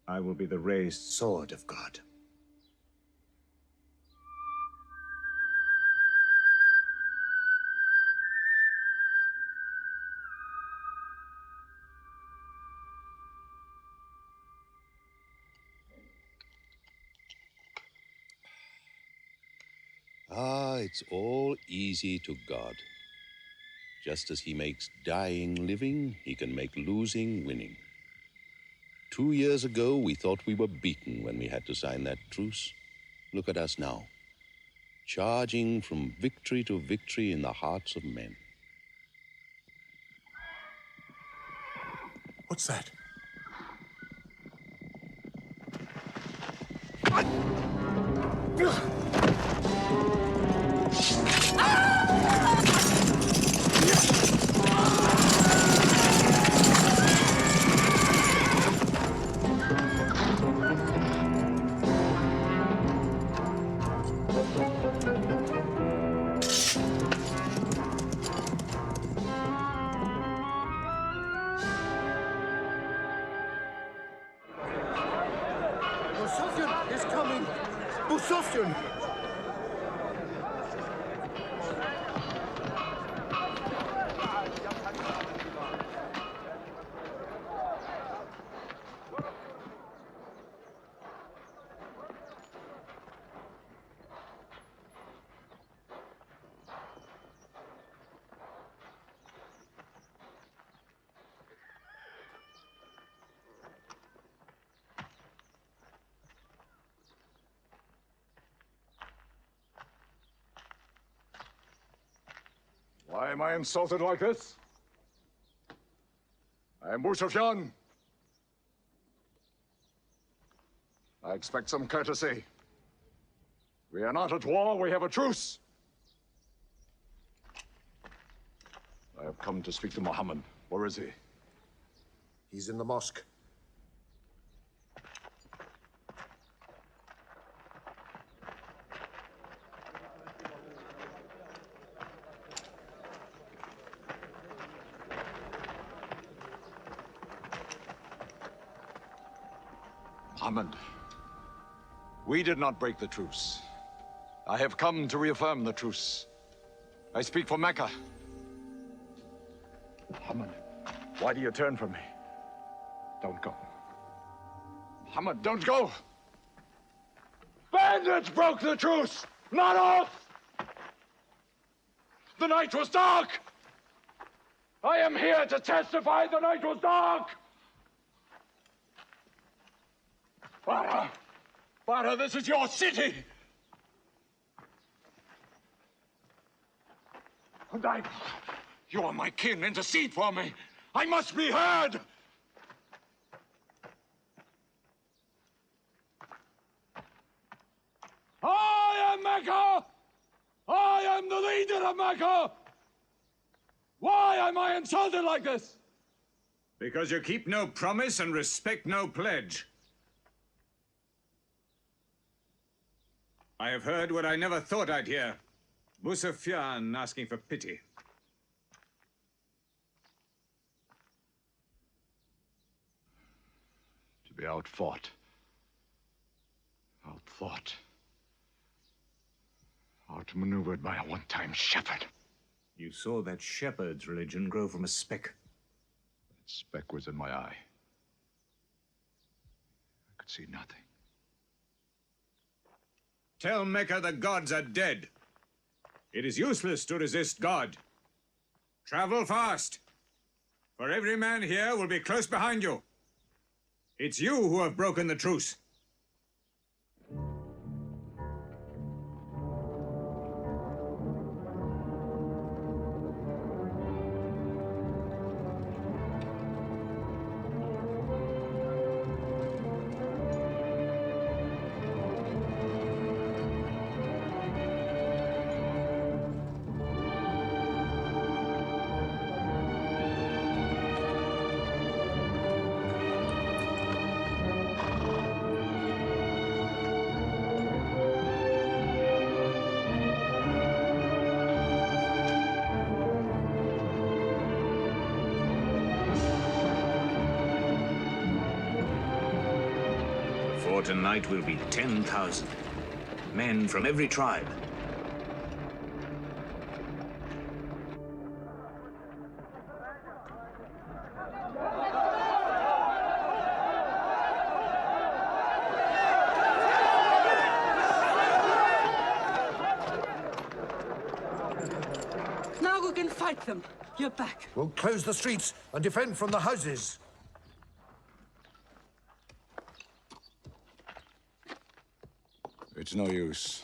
I will be the raised sword of God. Ah, it's all easy to God. Just as he makes dying living, he can make losing winning. 2 years ago, we thought we were beaten when we had to sign that truce. Look at us now, charging from victory to victory in the hearts of men. What's that? Sufyan is coming! Bu Sufyan! Why am I insulted like this? I am Bu Sufyan. I expect some courtesy. We are not at war, we have a truce. I have come to speak to Muhammad. Where is he? He's in the mosque. Muhammad, we did not break the truce. I have come to reaffirm the truce. I speak for Mecca. Muhammad, why do you turn from me? Don't go. Muhammad, don't go! Bandits broke the truce, not us! The night was dark! I am here to testify the night was dark! Father, this is your city! You are my kin, intercede for me! I must be heard! I am Mecca! I am the leader of Mecca! Why am I insulted like this? Because you keep no promise and respect no pledge. I have heard what I never thought I'd hear. Bu Sufyan asking for pity. To be outfought, outthought, outmaneuvered by a one-time shepherd. You saw that shepherd's religion grow from a speck. That speck was in my eye. I could see nothing. Tell Mecca the gods are dead. It is useless to resist God. Travel fast, for every man here will be close behind you. It's you who have broken the truce. Tonight will be 10,000 men from every tribe. Now we can fight them. You're back. We'll close the streets and defend from the houses. It's no use.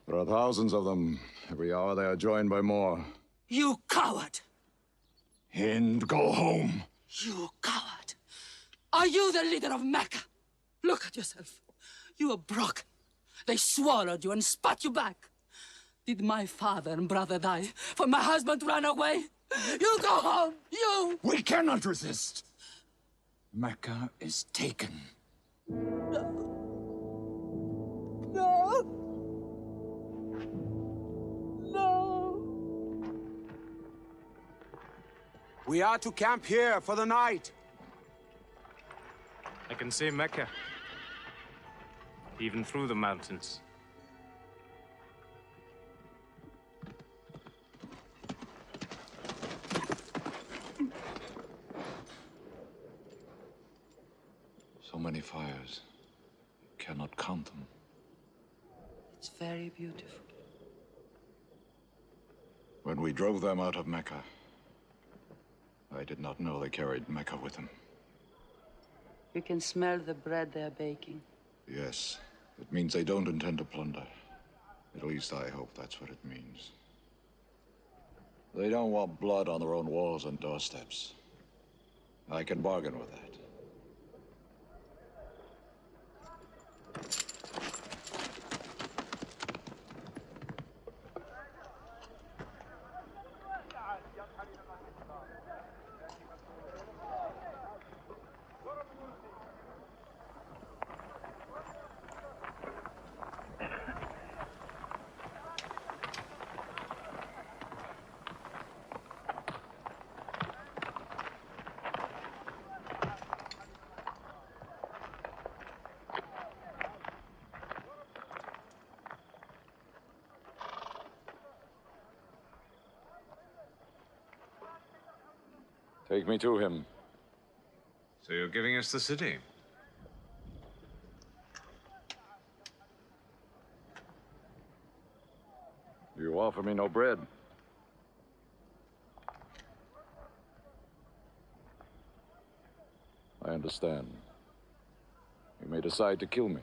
There are thousands of them. Every hour they are joined by more. You coward! Hind, go home. You coward! Are you the leader of Mecca? Look at yourself. You are broken. They swallowed you and spat you back. Did my father and brother die? For my husband ran away? You go home! You! We cannot resist. Mecca is taken. No! No! We are to camp here for the night. I can see Mecca. even through the mountains. So many fires. You cannot count them. It's very beautiful. When we drove them out of Mecca, I did not know they carried Mecca with them. You can smell the bread they're baking. Yes, it means they don't intend to plunder. At least I hope that's what it means. They don't want blood on their own walls and doorsteps. I can bargain with that. Take me to him. So you're giving us the city? You offer me no bread. I understand. You may decide to kill me.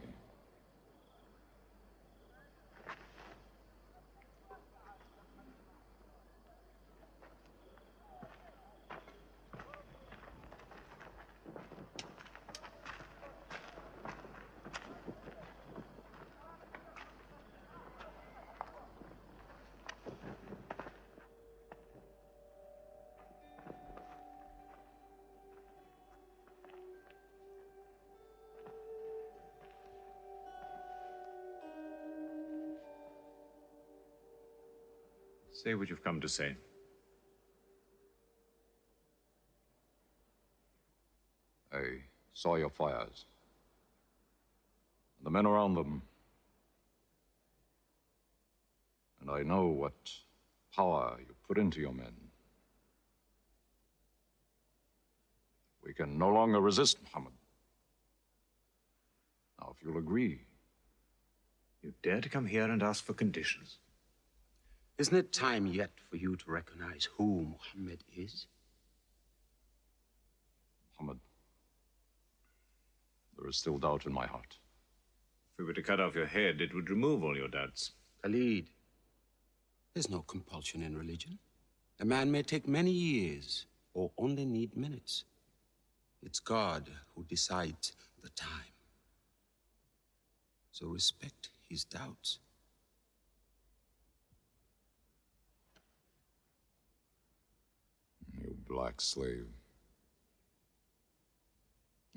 Say what you've come to say. I saw your fires. The men around them. And I know what power you put into your men. We can no longer resist Muhammad. Now, if you'll agree. You dare to come here and ask for conditions? Isn't it time yet for you to recognize who Muhammad is? Muhammad, there is still doubt in my heart. If we were to cut off your head, it would remove all your doubts. Khalid, there's no compulsion in religion. A man may take many years or only need minutes. It's God who decides the time. So respect his doubts. You black slave.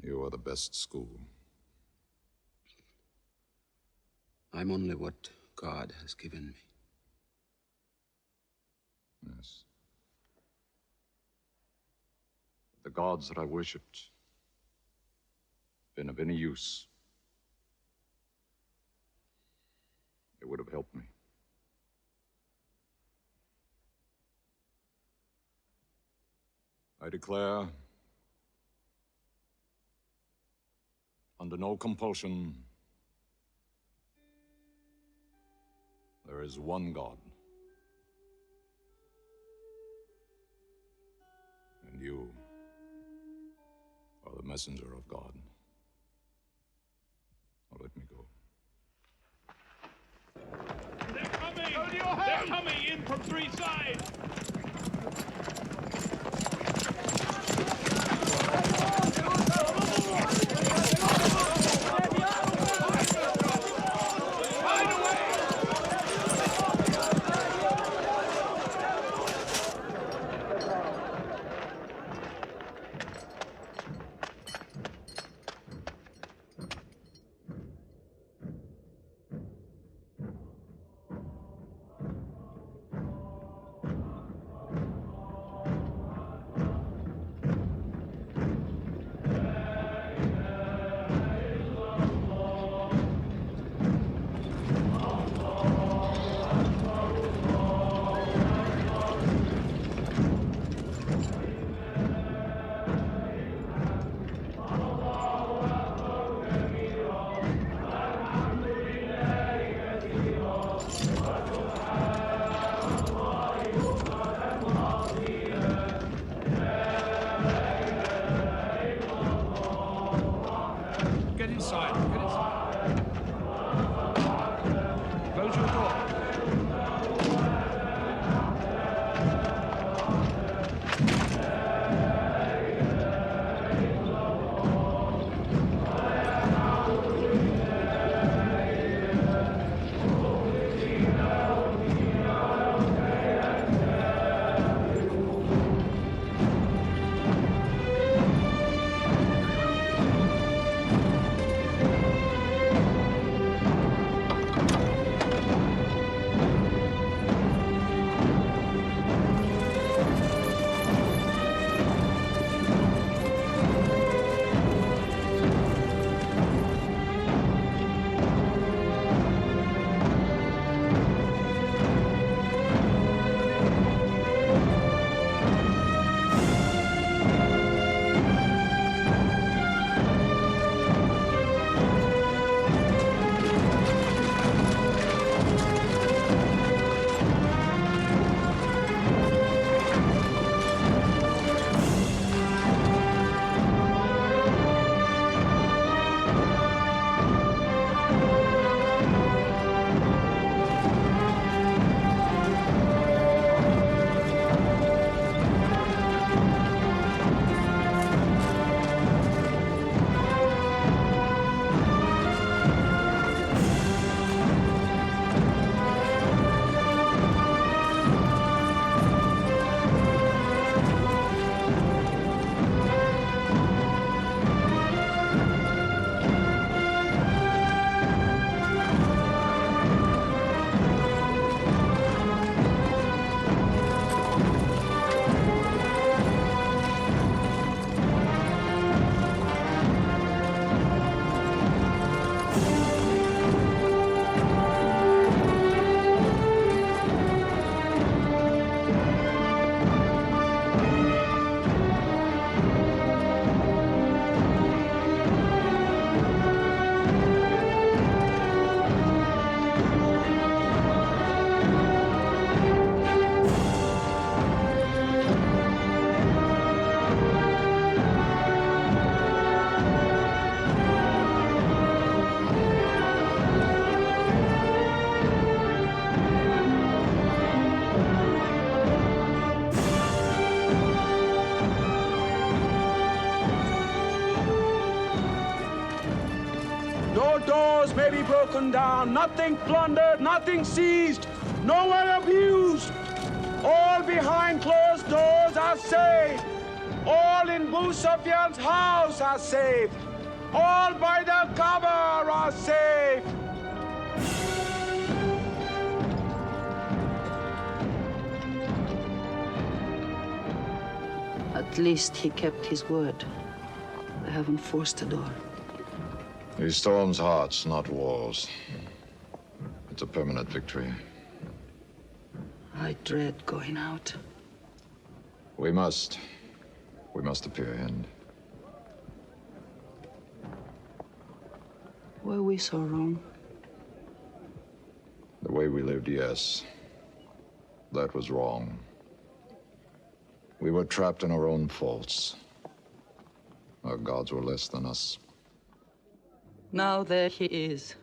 You are the best school. I'm only what God has given me. Yes. The gods that I worshipped been of any use. It would have helped me. I declare, under no compulsion, there is one God. And you are the messenger of God. Now let me go. They're coming! They're coming in from three sides! may be broken down, nothing plundered, nothing seized, no one abused. All behind closed doors are safe. All in Abu Sufyan's house are safe. All by the cover are safe. At least he kept his word. They haven't forced the door. He storms hearts, not walls. It's a permanent victory. I dread going out. We must. We must appear in. Were we so wrong? The way we lived, yes. That was wrong. We were trapped in our own faults. Our gods were less than us. Now there he is,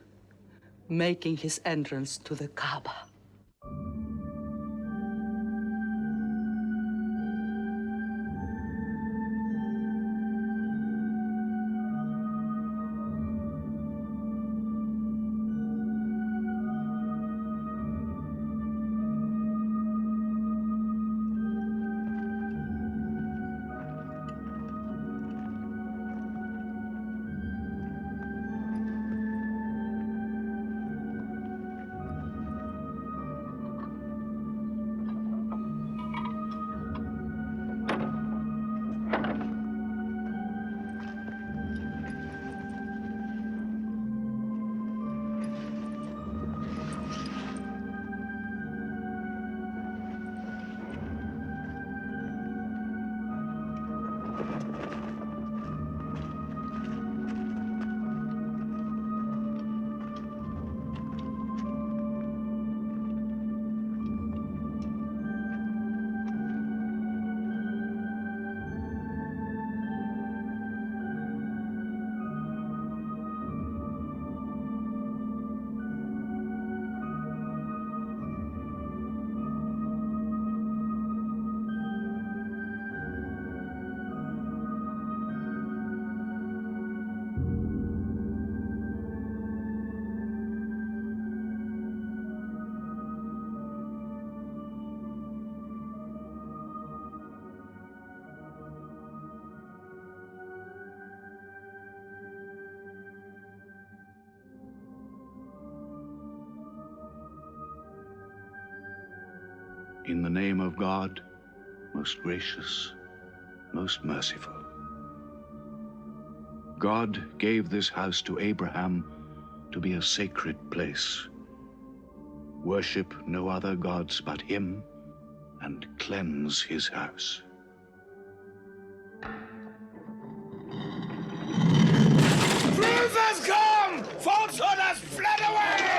making his entrance to the Kaaba. In the name of God, most gracious, most merciful. God gave this house to Abraham to be a sacred place. Worship no other gods but him, and cleanse his house. Truth has come! Falsehood has fled away!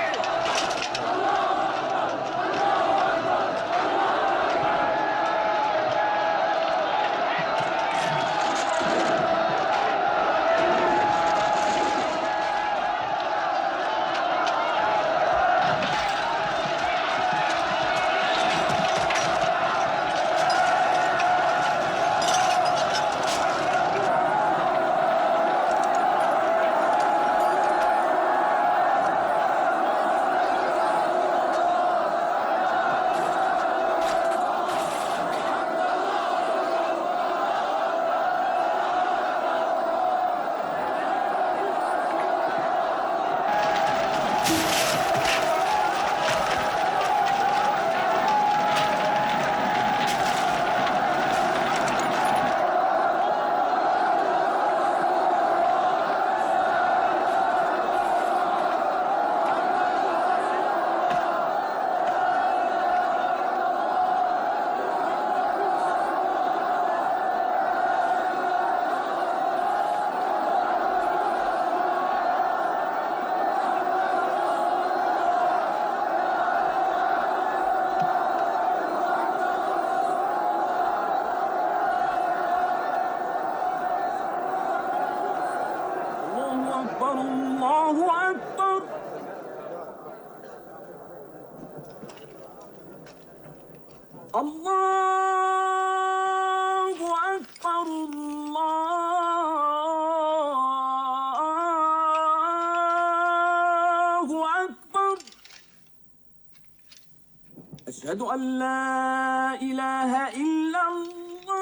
أشهد أن لا إله إلا الله.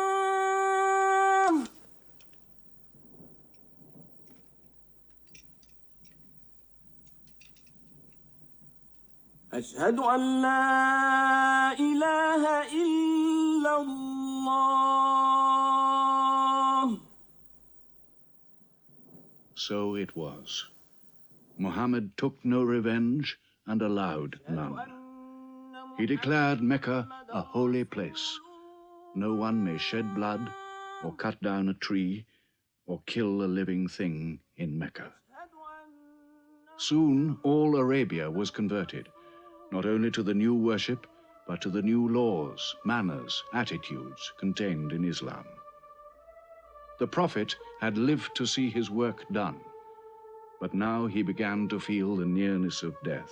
أشهد أن لا إله إلا الله. So it was. Muhammad took no revenge and allowed none. He declared Mecca a holy place. No one may shed blood, or cut down a tree, or kill a living thing in Mecca. Soon all Arabia was converted, not only to the new worship, but to the new laws, manners, attitudes contained in Islam. The Prophet had lived to see his work done, but now he began to feel the nearness of death.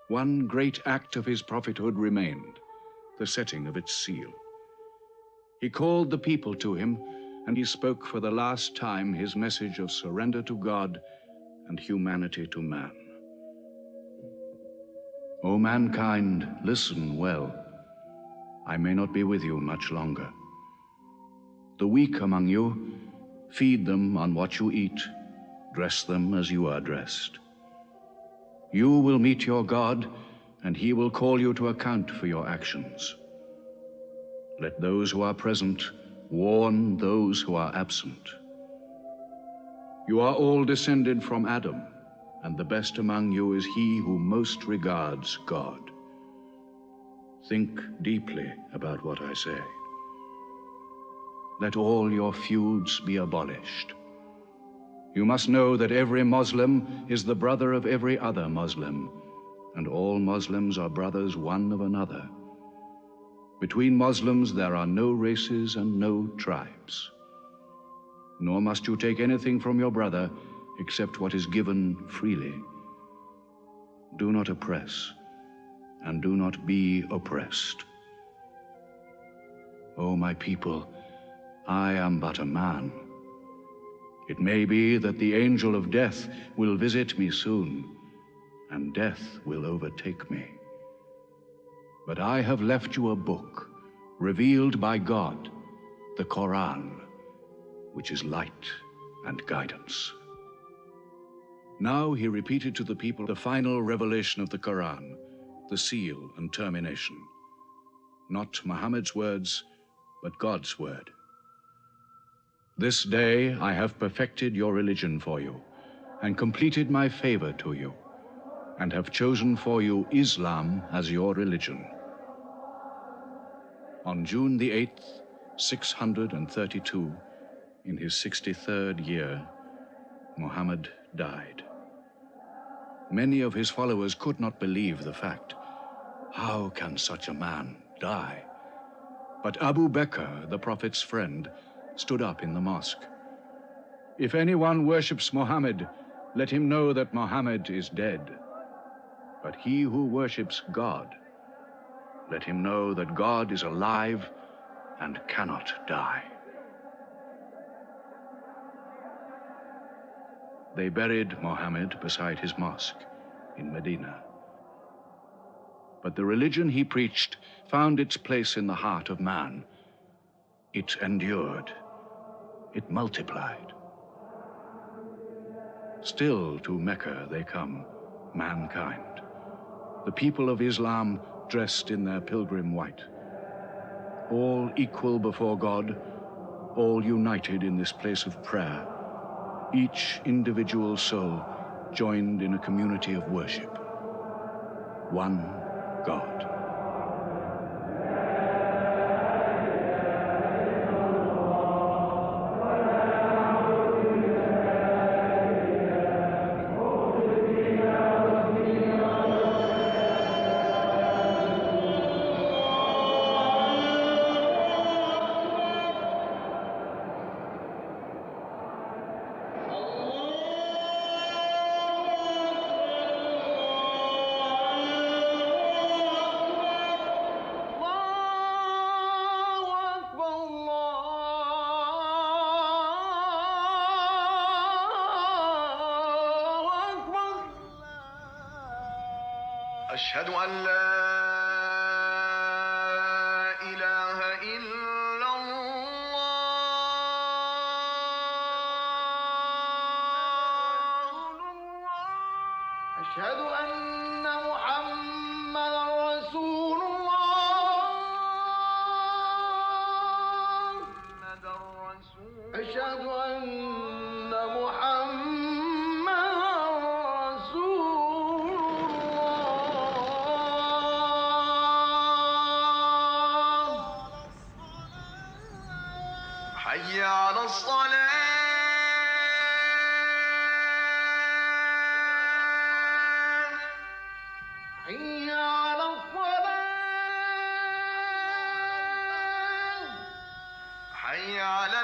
One great act of his prophethood remained, the setting of its seal. He called the people to him, and he spoke for the last time his message of surrender to God and humanity to man. O mankind, listen well. I may not be with you much longer. The weak among you, feed them on what you eat, dress them as you are dressed. You will meet your God, and he will call you to account for your actions. Let those who are present warn those who are absent. You are all descended from Adam, and the best among you is he who most regards God. Think deeply about what I say. Let all your feuds be abolished. You must know that every Muslim is the brother of every other Muslim, and all Muslims are brothers one of another. Between Muslims there are no races and no tribes. Nor must you take anything from your brother except what is given freely. Do not oppress, and do not be oppressed. O my people, I am but a man. It may be that the angel of death will visit me soon, and death will overtake me. But I have left you a book, revealed by God, the Quran, which is light and guidance. Now he repeated to the people the final revelation of the Quran, the seal and termination. Not Muhammad's words, but God's word. This day I have perfected your religion for you, and completed my favor to you, and have chosen for you Islam as your religion. On June the 8th, 632, in his 63rd year, Muhammad died. Many of his followers could not believe the fact. How can such a man die? But Abu Bakr, the Prophet's friend, stood up in the mosque. If anyone worships Muhammad, let him know that Muhammad is dead. But he who worships God, let him know that God is alive and cannot die. They buried Muhammad beside his mosque in Medina. But the religion he preached found its place in the heart of man. It endured. It multiplied. Still to Mecca they come, mankind. The people of Islam dressed in their pilgrim white. All equal before God, all united in this place of prayer. Each individual soul joined in a community of worship. One God. أشهد أن لا أشهد أن محمدا رسول الله. أشهد أن محمدا رسول الله. حي على الصلاة. حي على الصلاة. حي على